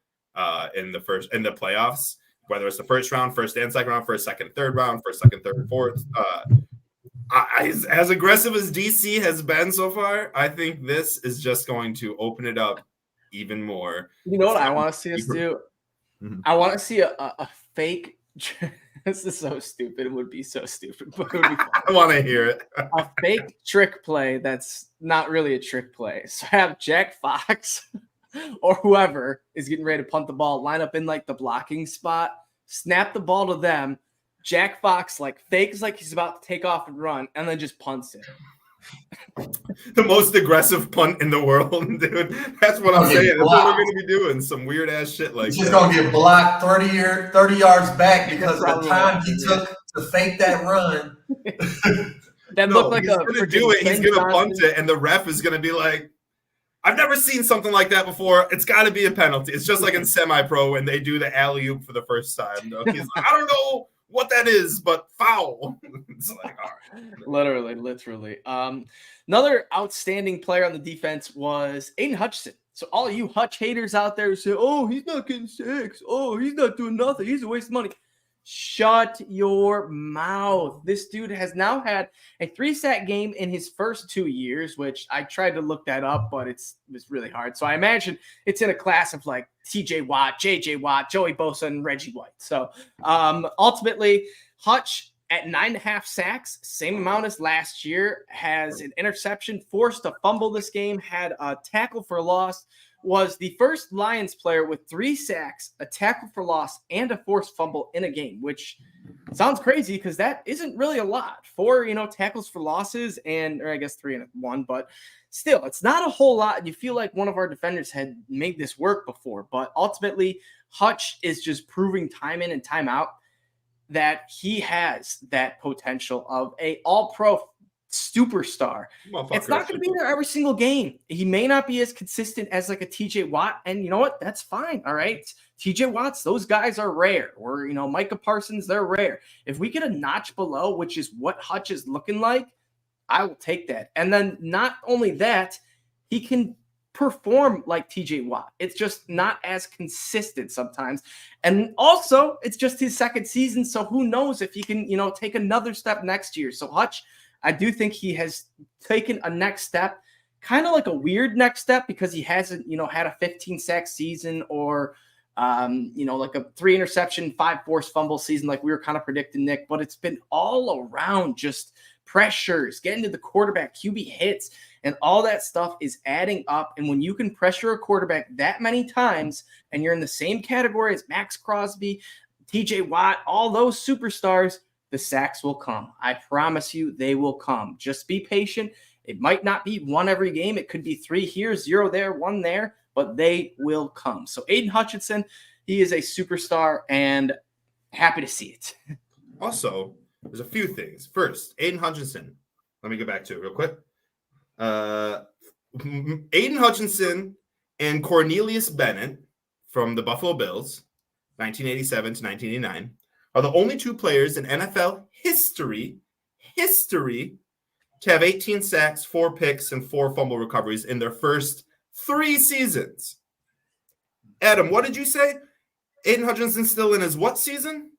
in the playoffs, whether it's the first round, first and second round, first, second, third round, first, second, third, fourth. As aggressive as DC has been so far, I think this is just going to open it up even more. You know what I want to see us do? Mm-hmm. I want to see a fake – this is so stupid. It would be so stupid, but it would be fun. I want to hear it. A fake trick play that's not really a trick play. So have Jack Fox or whoever is getting ready to punt the ball, line up in like the blocking spot, snap the ball to them. Jack Fox like fakes like he's about to take off and run, and then just punts it. The most aggressive punt in the world, dude. That's what I'm saying. That's what we're going to be doing. Some weird ass shit like that. He's going to get blocked 30 yards back because of the time he took to fake that run. That looked like he's going to do it. He's going to punt it, and the ref is going to be like, I've never seen something like that before. It's got to be a penalty. It's just like in semi-pro when they do the alley-oop for the first time. Though. He's like, I don't know what that is, but foul. It's like, all right. Literally. Another outstanding player on the defense was Aiden Hutchinson. So all you Hutch haters out there who say, oh, he's not getting sacks. Oh, he's not doing nothing. He's a waste of money. Shut your mouth. This dude has now had a 3-sack game in his first 2 years, which I tried to look that up, but it was really hard. So I imagine it's in a class of like TJ Watt, JJ Watt, Joey Bosa, and Reggie White. So ultimately, Hutch at 9.5 sacks, same amount as last year, has an interception, forced a fumble this game, had a tackle for loss, was the first Lions player with 3 sacks, a tackle for loss, and a forced fumble in a game, which sounds crazy because that isn't really a lot. 4, tackles for losses or I guess 3 and 1, but still, it's not a whole lot. And you feel like one of our defenders had made this work before, but ultimately Hutch is just proving time in and time out that he has that potential of a all-pro superstar. It's not going to be there every single game. He may not be as consistent as like a TJ Watt, and you know what? That's fine. All right. TJ Watts, those guys are rare. Or, Micah Parsons, they're rare. If we get a notch below, which is what Hutch is looking like, I will take that. And then not only that, he can perform like TJ Watt. It's just not as consistent sometimes. And also, it's just his second season, so who knows if he can, take another step next year. So Hutch, I do think he has taken a next step, kind of like a weird next step because he hasn't, had a 15 sack season or, like a 3 interception, 5 forced fumble season like we were kind of predicting, Nick. But it's been all around just pressures, getting to the quarterback, QB hits, and all that stuff is adding up. And when you can pressure a quarterback that many times and you're in the same category as Max Crosby, TJ Watt, all those superstars, the sacks will come. I promise you they will come. Just be patient. It might not be 1 every game. It could be 3 here, 0 there, 1 there, but they will come. So Aiden Hutchinson, he is a superstar and happy to see it. Also, there's a few things. First, Aiden Hutchinson. Let me get back to it real quick. Aiden Hutchinson and Cornelius Bennett from the Buffalo Bills, 1987 to 1989, are the only 2 players in NFL history to have 18 sacks, 4 picks, and 4 fumble recoveries in their first 3 seasons. Adam, what did you say? Aiden Hutchinson's still in his what season?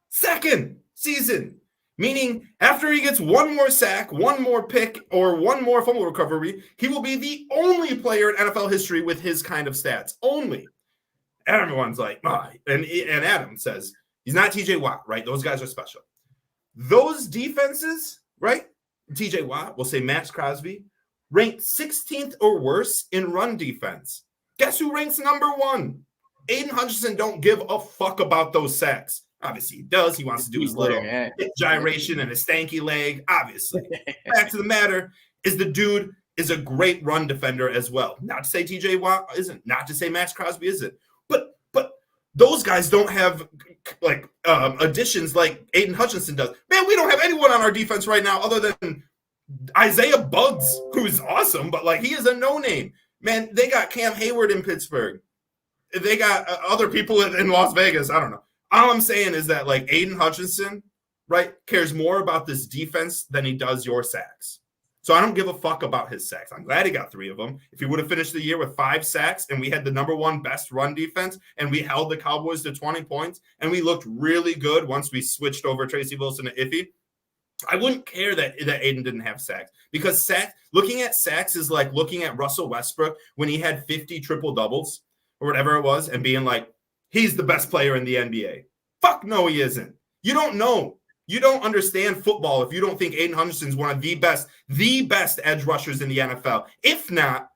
Second season. Meaning after he gets 1 more sack, 1 more pick, or 1 more fumble recovery, he will be the only player in NFL history with his kind of stats. Only. Everyone's like, and Adam says, he's not TJ Watt, right? Those guys are special. Those defenses, right? TJ Watt, we'll say Max Crosby, ranked 16th or worse in run defense. Guess who ranks number 1? Aiden Hutchinson don't give a fuck about those sacks. Obviously, he does. He wants to do his little hip gyration and his stanky leg, obviously. Fact of the matter is the dude is a great run defender as well. Not to say TJ Watt isn't. Not to say Max Crosby isn't. But those guys don't have like additions like Aiden Hutchinson does. Man, we don't have anyone on our defense right now other than Isaiah Buggs, who's awesome, but like he is a no-name. Man, they got Cam Hayward in Pittsburgh. They got other people in Las Vegas. I don't know. All I'm saying is that like Aiden Hutchinson, right, cares more about this defense than he does your sacks. So I don't give a fuck about his sacks. I'm glad he got 3 of them. If he would have finished the year with 5 sacks and we had the number 1 best run defense and we held the Cowboys to 20 points and we looked really good once we switched over Tracy Wilson to Iffy, I wouldn't care that Aiden didn't have sacks because looking at sacks is like looking at Russell Westbrook when he had 50 triple doubles or whatever it was and being like, he's the best player in the NBA. Fuck no, he isn't. You don't know. You don't understand football if you don't think Aiden Hutchinson is one of the best edge rushers in the NFL, if not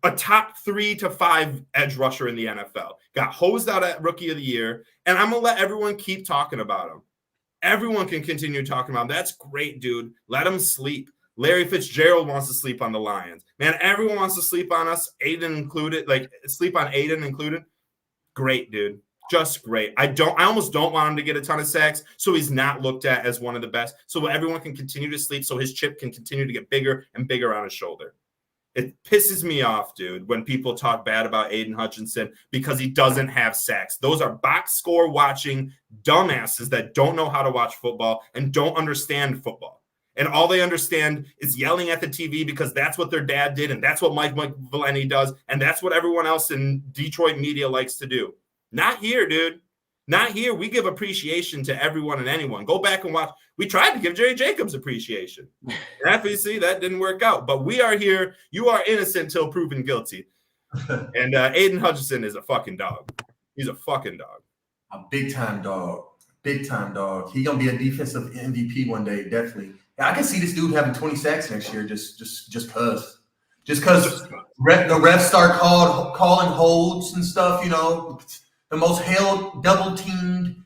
a top 3 to 5 edge rusher in the NFL. Got hosed out at Rookie of the Year, and I'm going to let everyone keep talking about him. Everyone can continue talking about him. That's great, dude. Let him sleep. Larry Fitzgerald wants to sleep on the Lions. Man, everyone wants to sleep on us, Aiden included, like sleep on Aiden included. Great, dude. Just great. I almost don't want him to get a ton of sacks so he's not looked at as one of the best. So everyone can continue to sleep so his chip can continue to get bigger and bigger on his shoulder. It pisses me off, dude, when people talk bad about Aiden Hutchinson because he doesn't have sacks. Those are box score watching dumbasses that don't know how to watch football and don't understand football. And all they understand is yelling at the TV because that's what their dad did and that's what Mike Valenti does and that's what everyone else in Detroit media likes to do. Not here, dude. Not here. We give appreciation to everyone and anyone. Go back and watch. We tried to give Jerry Jacobs appreciation. Obviously, that didn't work out. But we are here. You are innocent until proven guilty. And Aiden Hutchinson is a fucking dog. He's a fucking dog. A big-time dog. Big-time dog. He's going to be a defensive MVP one day, definitely. Yeah, I can see this dude having 20 sacks next year just because. Just because the refs start calling holds and stuff, the most held, double teamed,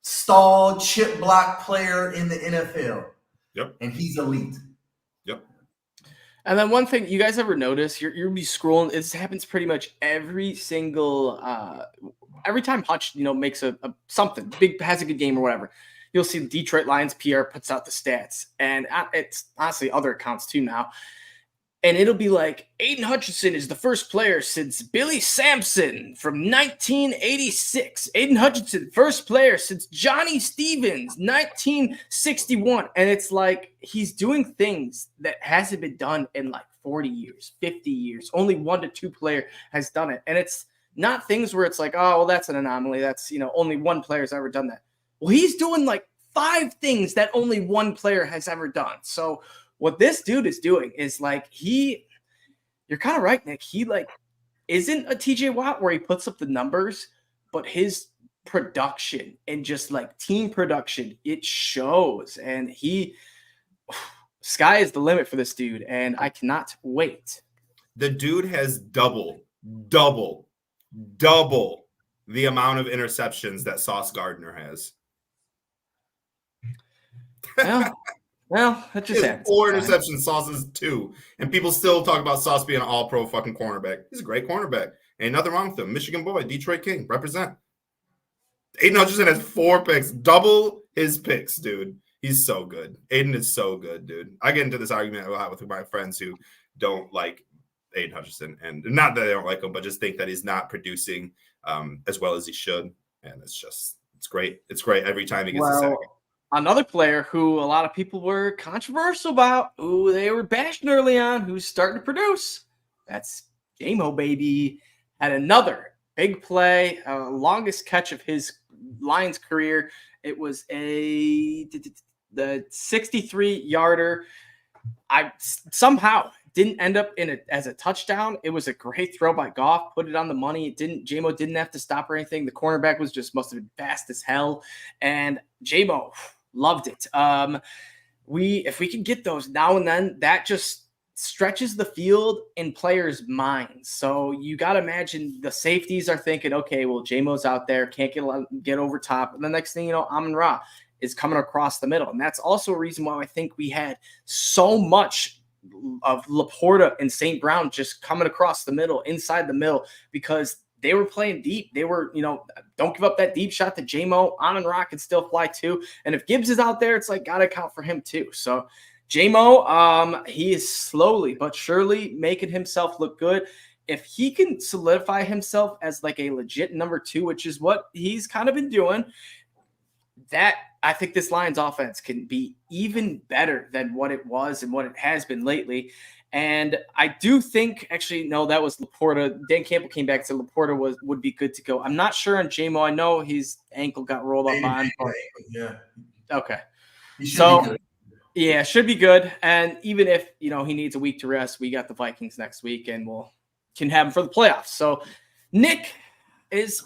stalled, chip block player in the NFL. Yep. And he's elite. Yep. And then one thing you guys ever notice, you'll be scrolling. This happens pretty much every single every time Hutch makes a something big, has a good game or whatever. You'll see the Detroit Lions PR puts out the stats, and it's honestly other accounts too now. And it'll be like, Aiden Hutchinson is the first player since Billy Sampson from 1986. Aiden Hutchinson, first player since Johnny Stevens, 1961. And it's like he's doing things that hasn't been done in like 40 years, 50 years. Only 1 to 2 player has done it. And it's not things where it's like, oh, well, that's an anomaly. That's, only one player's ever done that. Well, he's doing like 5 things that only one player has ever done. So what this dude is doing is like you're kind of right, Nick. He like isn't a TJ Watt where he puts up the numbers, but his production and just like team production, it shows. And sky is the limit for this dude. And I cannot wait. The dude has double the amount of interceptions that Sauce Gardner has. Well, that just happens. 4 interceptions, Sauce is 2. And people still talk about Sauce being an all-pro fucking cornerback. He's a great cornerback. Ain't nothing wrong with him. Michigan boy, Detroit King, represent. Aiden Hutchinson has 4 picks, double his picks, dude. He's so good. Aiden is so good, dude. I get into this argument a lot with my friends who don't like Aiden Hutchinson. And not that they don't like him, but just think that he's not producing as well as he should. And it's great. It's great every time he gets a sack. Another player who a lot of people were controversial about, who they were bashing early on, who's starting to produce. That's J-Mo, baby. Had another big play, longest catch of his Lions career. It was the 63-yarder. I somehow didn't end up in it as a touchdown. It was a great throw by Goff, put it on the money. J-Mo didn't have to stop or anything. The cornerback must have been fast as hell. And J-Mo loved it. If we can get those now and then, that just stretches the field in players' minds. So you got to imagine the safeties are thinking, okay, well, J-Mo's out there, can't get over top. And the next thing you know, Amon-Ra is coming across the middle. And that's also a reason why I think we had so much of Laporta and St. Brown just coming across the middle, inside the middle, because they were playing deep. They were, don't give up that deep shot to J-Mo. Amon-Ra can still fly too. And if Gibbs is out there, it's like, got to account for him too. So J-Mo, he is slowly but surely making himself look good. If he can solidify himself as like a legit number 2, which is what he's kind of been doing, that I think this Lions offense can be even better than what it was and what it has been lately. And I do think, actually, no, that was Laporta. Dan Campbell came back and said Laporta would be good to go. I'm not sure on J-Mo. I know his ankle got rolled up on. Yeah. Okay. He should be good. Yeah, should be good. And even if, he needs a week to rest, we got the Vikings next week and can have him for the playoffs. So, Nick,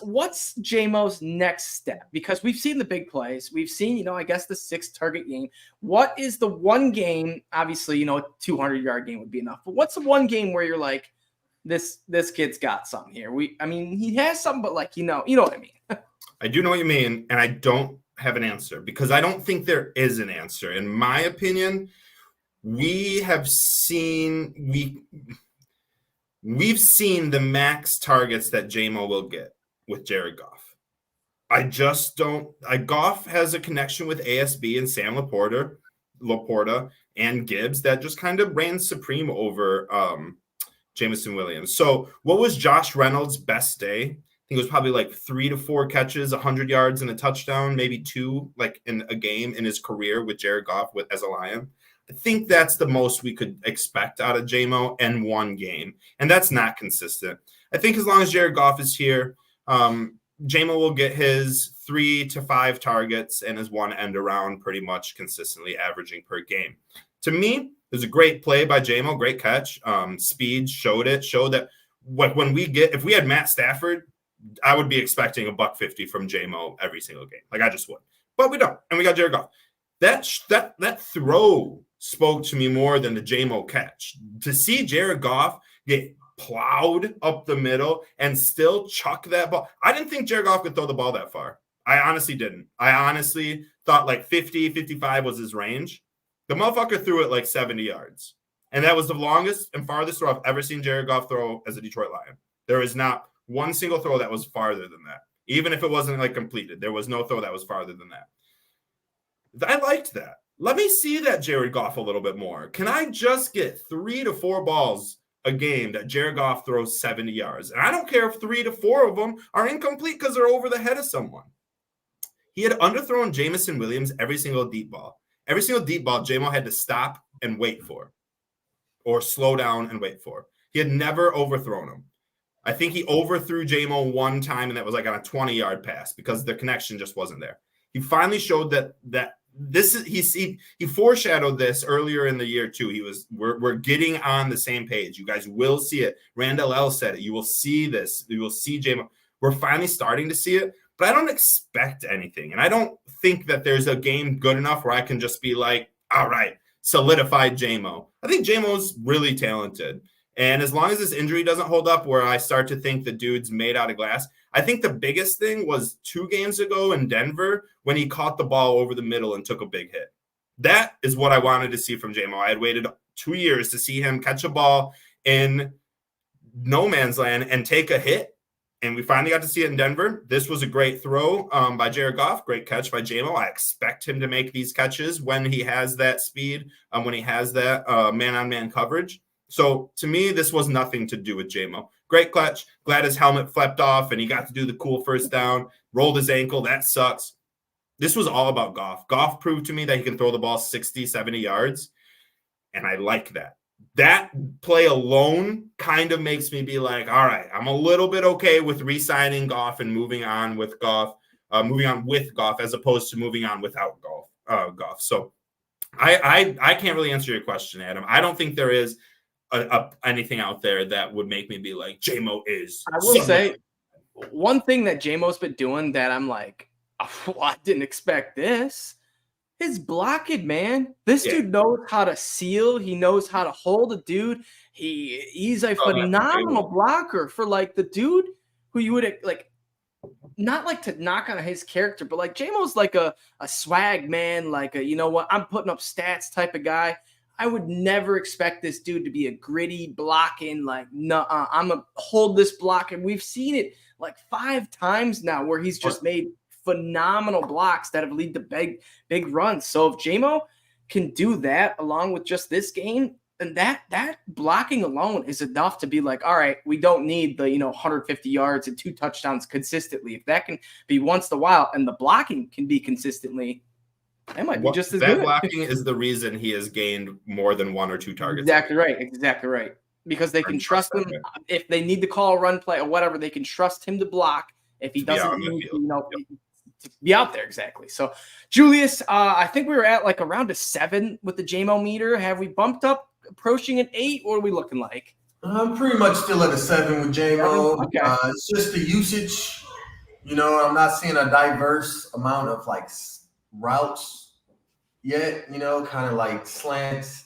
what's J-Mo's next step? Because we've seen the big plays. We've seen, I guess the 6-target game. What is the one game? Obviously, a 200-yard game would be enough. But what's the one game where you're like, this kid's got something here? He has something, but like, you know what I mean? I do know what you mean, and I don't have an answer because I don't think there is an answer. In my opinion, we've seen the max targets that J-Mo will get with Jared Goff. I just don't. Goff has a connection with ASB and Sam Laporta and Gibbs that just kind of ran supreme over Jameson Williams. So what was Josh Reynolds' best day? I think it was probably like 3 to 4 catches, 100 yards and a touchdown, maybe 2 like in a game in his career with Jared Goff as a Lion. I think that's the most we could expect out of J-Mo in one game, and that's not consistent. I think as long as Jared Goff is here, J-Mo will get his 3 to 5 targets and his 1 end around pretty much consistently averaging per game. To me, it was a great play by J-Mo, great catch. Speed showed that if we had Matt Stafford, I would be expecting a $150 from J-Mo every single game. Like I just would, but we don't, and we got Jared Goff. That throw spoke to me more than the J-Mo catch. To see Jared Goff get plowed up the middle and still chuck that ball. I didn't think Jared Goff could throw the ball that far. I honestly didn't. I honestly thought like 50, 55 was his range. The motherfucker threw it like 70 yards. And that was the longest and farthest throw I've ever seen Jared Goff throw as a Detroit Lion. There is not one single throw that was farther than that. Even if it wasn't like completed, there was no throw that was farther than that. I liked that. Let me see that Jared Goff a little bit more. Can I just get 3 to 4 balls a game that Jared Goff throws 70 yards? And I don't care if 3 to 4 of them are incomplete because they're over the head of someone. He had underthrown Jameson Williams every single deep ball. Every single deep ball, J-Mo had to stop and wait for, or slow down and wait for. He had never overthrown him. I think he overthrew J-Mo one time, and that was like on a 20-yard pass because the connection just wasn't there. He finally showed that this is he foreshadowed this earlier in the year too. We're getting on the same page. You guys will see it. Randall L said it. You will see this. You will see J-Mo. We're finally starting to see it, but I don't expect anything, and I don't think that there's a game good enough where I can just be like, all right, solidified J-Mo. I think J-Mo's really talented. And as long as this injury doesn't hold up where I start to think the dude's made out of glass, I think the biggest thing was 2 games ago in Denver when he caught the ball over the middle and took a big hit. That is what I wanted to see from J-Mo. I had waited 2 years to see him catch a ball in no man's land and take a hit. And we finally got to see it in Denver. This was a great throw by Jared Goff. Great catch by J-Mo. I expect him to make these catches when he has that speed, when he has that man-on-man coverage. So to me, this was nothing to do with J-Mo. Great clutch. Glad his helmet flipped off and he got to do the cool first down. Rolled his ankle. That sucks. This was all about Goff. Goff proved to me that he can throw the ball 60, 70 yards. And I like that. That play alone kind of makes me be like, all right, I'm a little bit okay with re-signing Goff and moving on with Goff as opposed to moving on without Goff. So I can't really answer your question, Adam. I don't think there is anything out there that would make me be like, J-Mo is. I will say one thing that J-Mo's been doing that I'm like, oh, I didn't expect this. His blocking, man. This dude knows how to seal. He knows how to hold a dude. He's a phenomenal blocker for like the dude who you would like, not like to knock on his character, but like J-Mo's like a swag man, like a, you know what, I'm putting up stats type of guy. I would never expect this dude to be a gritty blocking, like, no, I'm going to hold this block. And we've seen it like 5 times now where he's just made phenomenal blocks that have led to big runs. So if J-Mo can do that along with just this game, and that blocking alone is enough to be like, all right, we don't need the 150 yards and 2 touchdowns consistently. If that can be once in a while and the blocking can be consistently, that might be just as good. That blocking is the reason he has gained more than 1 or 2 targets. Exactly right. Because they can trust him if they need to call a run play or whatever. They can trust him to block if he doesn't need to be out there. Exactly. So, Julius, I think we were at like around a 7 with the J-Mo meter. Have we bumped up, approaching an 8? What are we looking like? I'm pretty much still at a 7 with J-Mo. Okay. It's just the usage. I'm not seeing a diverse amount of like routes yet, kind of like slants.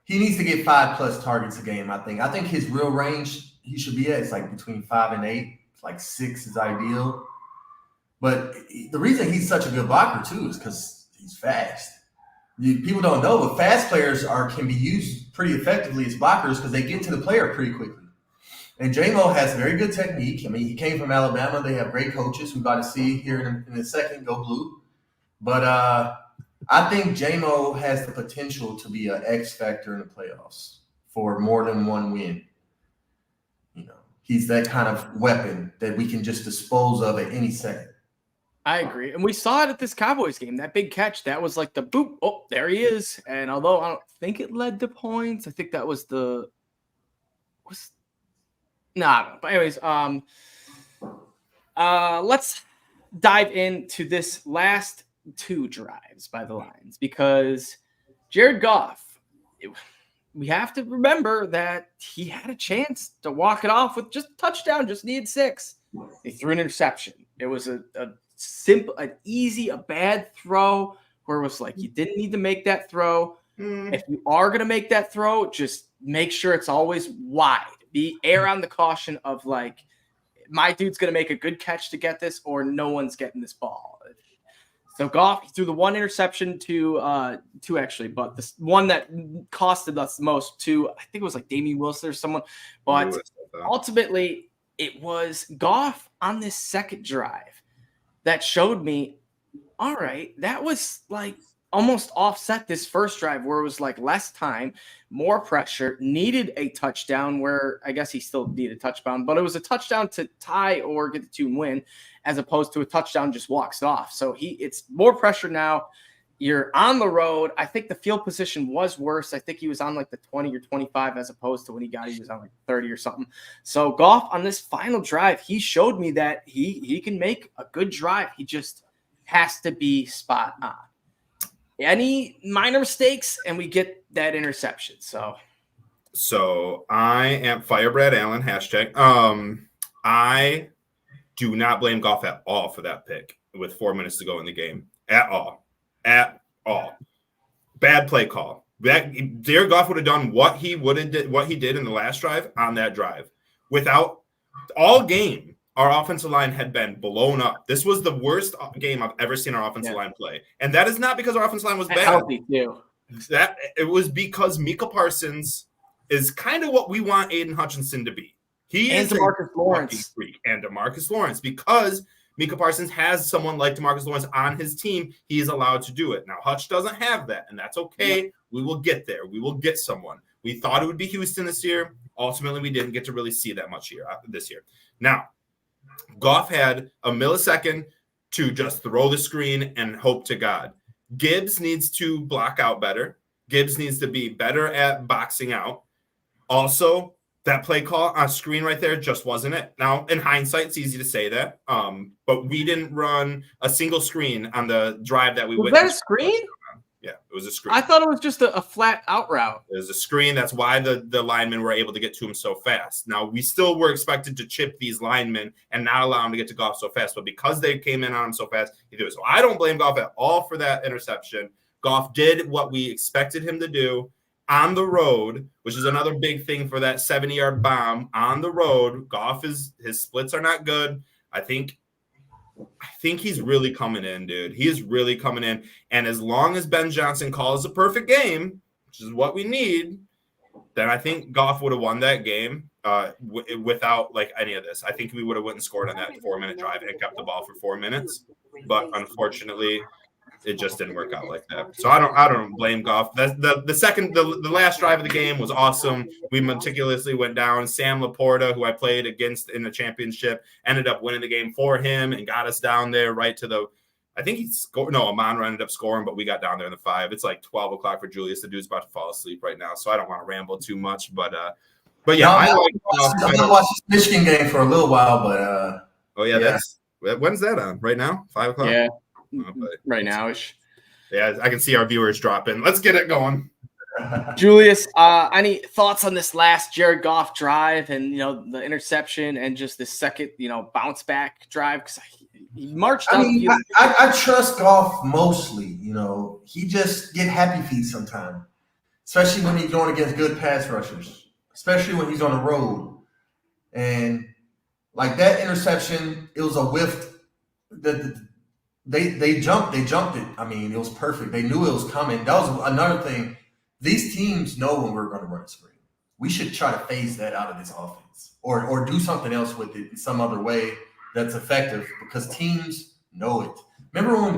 He needs to get 5+ targets a game, I think. I think his real range he should be at is like between 5 and 8. It's like 6 is ideal. But the reason he's such a good blocker too is because he's fast. People don't know, but fast players can be used pretty effectively as blockers because they get to the player pretty quickly. And J-Mo has very good technique. I mean, he came from Alabama. They have great coaches. We're about to see here in a second, go blue. But I think J-Mo has the potential to be an X factor in the playoffs for more than 1 win. He's that kind of weapon that we can just dispose of at any second. I agree. And we saw it at this Cowboys game. That big catch, that was like the boop. Oh, there he is. And although I don't think it led to points, I think that was I don't know. But anyways, let's dive into this last 2 drives by the Lions because Jared Goff, we have to remember that he had a chance to walk it off with just a touchdown, just needed 6. He threw an interception. It was a simple, an easy, a bad throw where it was like you didn't need to make that throw. If you are going to make that throw, just make sure it's always wide. Err on the caution of like, my dude's going to make a good catch to get this, or no one's getting this ball. So Goff threw the one interception to two actually, but the one that costed us the most to, I think it was like Damian Wilson or someone. But ultimately, it was Goff on this second drive that showed me, all right, that was like almost offset this first drive where it was like less time, more pressure, needed a touchdown where I guess he still needed a touchdown, but it was a touchdown to tie or get the 2 and win as opposed to a touchdown just walks off. So it's more pressure now. You're on the road. I think the field position was worse. I think he was on like the 20 or 25 as opposed to when he was on like 30 or something. So Goff on this final drive, he showed me that he can make a good drive. He just has to be spot on. Any minor mistakes and we get that interception. So I am Firebrad Allen hashtag. I do not blame Goff at all for that pick with 4 minutes to go in the game at all. Bad play call. Jared Goff would have done what he did in the last drive on that drive. Without all game, our offensive line had been blown up. This was the worst game I've ever seen our offensive line play. And that is not because our offensive line was bad. Healthy too. It was because Micah Parsons is kind of what we want Aiden Hutchinson to be. He is DeMarcus Lawrence. Freak, and DeMarcus Lawrence, because Micah Parsons has someone like DeMarcus Lawrence on his team, he is allowed to do it. Now, Hutch doesn't have that, and that's okay. Yeah. We will get there. We will get someone. We thought it would be Houston this year. Ultimately, we didn't get to really see that much this year. Now, Goff had a millisecond to just throw the screen and hope to God. Gibbs needs to block out better. Gibbs needs to be better at boxing out. Also, that play call on screen right there just wasn't it. Now, in hindsight, it's easy to say that, but we didn't run a single screen on the drive that we went. Was that a screen? Yeah, it was a screen. I thought it was just a flat out route. It was a screen. That's why the linemen were able to get to him so fast. Now, we still were expected to chip these linemen and not allow him to get to Goff so fast, but because they came in on him so fast, he did it. So I don't blame Goff at all for that interception. Goff did what we expected him to do on the road, which is another big thing for that 70-yard bomb on the road. Goff his splits are not good. I think he's really coming in, dude. He is really coming in. And as long as Ben Johnson calls a perfect game, which is what we need, then I think Goff would have won that game without like any of this. I think we would have went and scored on that 4-minute drive and kept the ball for 4 minutes. But unfortunately, it just didn't work out like that. So I don't blame Goff. The last drive of the game was awesome. We meticulously went down. Sam Laporta, who I played against in the championship, ended up winning the game for him and got us down there right to the. I think he scored. No, Amon ended up scoring, but we got down there in the 5. It's like 12 o'clock for Julius. The dude's about to fall asleep right now, so I don't want to ramble too much. But yeah, I'm gonna watch this Michigan game for a little while. But that's when's that on? Right now, 5 o'clock. Yeah. Right now-ish. Yeah, I can see our viewers dropping. Let's get it going. Julius, any thoughts on this last Jared Goff drive and, the interception and just the second, bounce back drive? Because he marched out. I trust Goff mostly. He just get happy feet sometimes, especially when he's going against good pass rushers, especially when he's on the road. And like that interception, it was a whiff. They jumped it. I mean, it was perfect. They knew it was coming. That was another thing. These teams know when we're going to run a screen. We should try to phase that out of this offense or do something else with it in some other way that's effective because teams know it. Remember when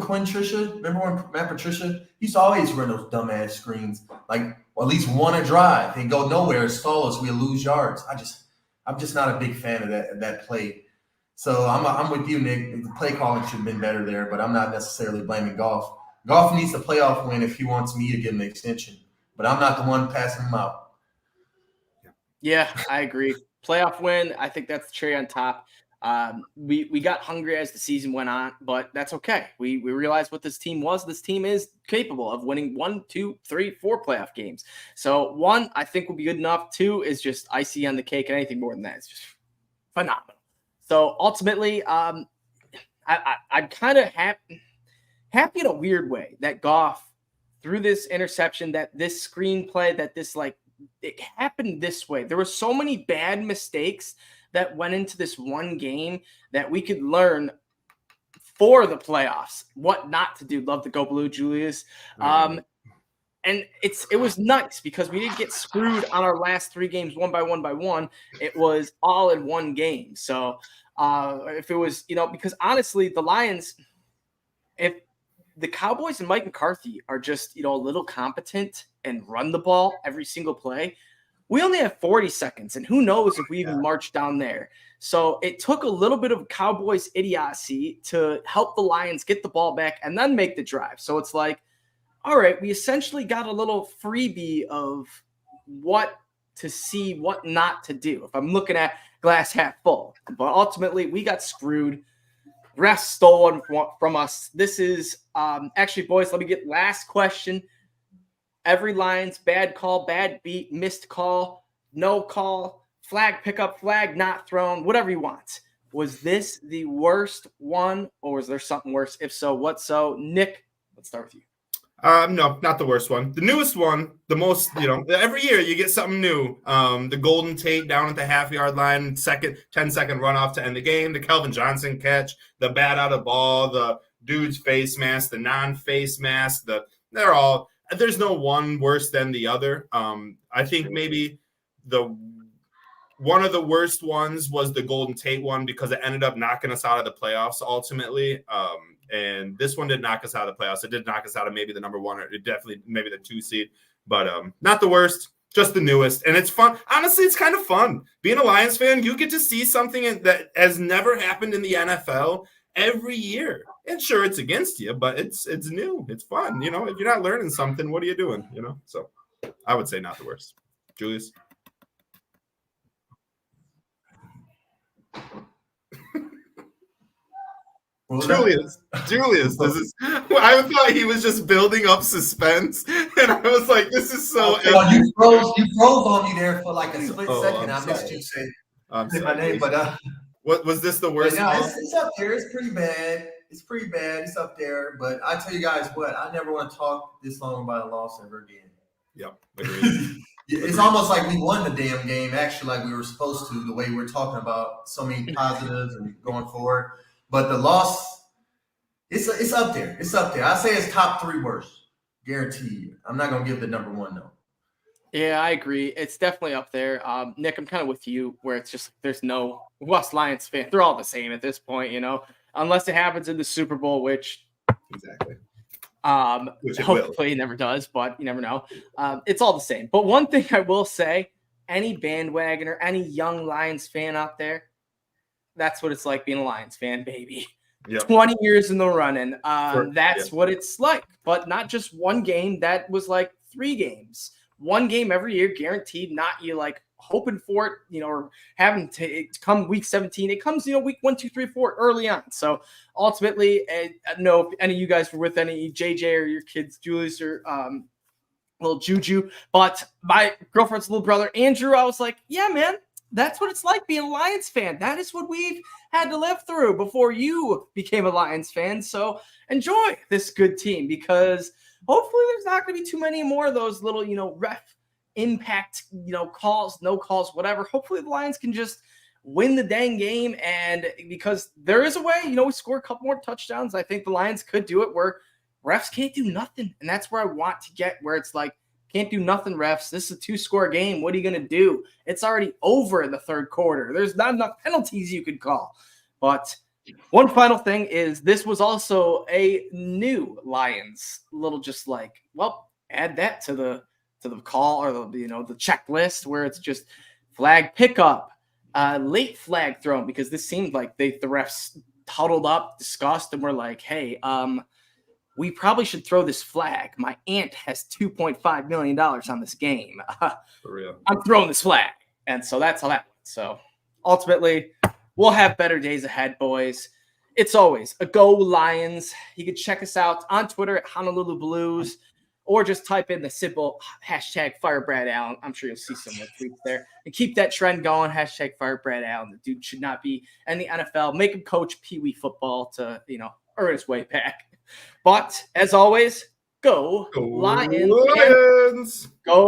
Matt Patricia used to always run those dumbass screens, like at least one a drive and go nowhere, stall us, we'll lose yards. I'm just not a big fan of that play. So I'm with you, Nick. The play calling should have been better there, but I'm not necessarily blaming Goff. Goff needs a playoff win if he wants me to give him an extension, but I'm not the one passing him out. Yeah, I agree. Playoff win, I think that's the cherry on top. We got hungry as the season went on, but that's okay. We realized what this team was. This team is capable of winning 1, 2, 3, 4 playoff games. So 1, I think will be good enough. 2 is just icing on the cake, and anything more than that is just phenomenal. So ultimately, I'm kind of happy in a weird way that Goff threw this interception, that this screenplay, that this like it happened this way. There were so many bad mistakes that went into this one game that we could learn for the playoffs what not to do. Love to go blue, Julius. And it was nice because we didn't get screwed on our last 3 games one by one. It was all in one game. So if it was, because honestly, the Lions, if the Cowboys and Mike McCarthy are just, a little competent and run the ball every single play, we only have 40 seconds. And who knows if we even march down there. So it took a little bit of Cowboys idiocy to help the Lions get the ball back and then make the drive. So it's like, all right, we essentially got a little freebie of what to see, what not to do, if I'm looking at glass half full. But ultimately, we got screwed. Refs stolen from us. This is actually, boys, let me get last question. Every Lions, bad call, bad beat, missed call, no call, flag pickup, flag not thrown, whatever you want. Was this the worst one, or was there something worse? If so, what so? Nick, let's start with you. No, not the worst one. The newest one, the most, every year you get something new. The Golden Tate down at the half-yard line, 10-second runoff to end the game, the Kelvin Johnson catch, the bat out of ball, the dude's face mask, the non-face mask, there's no one worse than the other. I think maybe one of the worst ones was the Golden Tate one because it ended up knocking us out of the playoffs ultimately. And this one did knock us out of the playoffs. It did knock us out of maybe the number 1 or definitely maybe the 2 seed, but not the worst, just the newest. And it's fun. Honestly, it's kind of fun. Being a Lions fan, you get to see something that has never happened in the NFL every year. And sure, it's against you, but it's new. It's fun. If you're not learning something, what are you doing? So I would say not the worst. Julius? Julius, this is. I thought he was just building up suspense, and I was like, "This is so." You froze on me there for like a split second. I missed you say my name, but what was this the worst? Yeah, it's up there. It's pretty bad. It's up there. But I tell you guys what, I never want to talk this long about a loss ever again. Yep, agreed. It's almost like we won the damn game, actually, like we were supposed to. The way we're talking about so many positives and going forward. But the loss, it's up there. It's up there. I say it's top 3 worst. Guaranteed. I'm not going to give the number 1, though. Yeah, I agree. It's definitely up there. Nick, I'm kind of with you where it's just there's no West Lions fan. They're all the same at this point, unless it happens in the Super Bowl, which exactly. Which hopefully it never does, but you never know. It's all the same. But one thing I will say, any bandwagoner, any young Lions fan out there, that's what it's like being a Lions fan, baby. Yep. 20 years in the running. That's what it's like. But not just one game. That was like 3 games. One game every year, guaranteed. Not you like hoping for it, or having to come week 17. It comes, week 1, 2, 3, 4 early on. So ultimately, I don't know if any of you guys were with any JJ or your kids, Julius or little Juju, but my girlfriend's little brother, Andrew, I was like, yeah, man. That's what it's like being a Lions fan. That is what we've had to live through before you became a Lions fan. So enjoy this good team because hopefully there's not going to be too many more of those little, ref impact, calls, no calls, whatever. Hopefully the Lions can just win the dang game. And because there is a way, we score a couple more touchdowns. I think the Lions could do it where refs can't do nothing. And that's where I want to get, where it's like, can't do nothing, refs. This is a 2-score game. What are you going to do? It's already over in the 3rd quarter. There's not enough penalties you could call. But one final thing is this was also a new Lions little just like, well, add that to the call or the checklist where it's just flag pickup, late flag thrown, because this seemed like the refs huddled up, discussed, and were like, hey, we probably should throw this flag. My aunt has $2.5 million on this game. For real. I'm throwing this flag. And so that's how that went. So ultimately, we'll have better days ahead, boys. It's always a Go Lions. You can check us out on Twitter at Honolulu Blues or just type in the simple hashtag Fire Brad Allen. I'm sure you'll see some more tweets there. And keep that trend going. Hashtag Fire Brad Allen. The dude should not be in the NFL. Make him coach Pee Wee football to, earn his way back. But as always, Go Go Lions! And Lions! go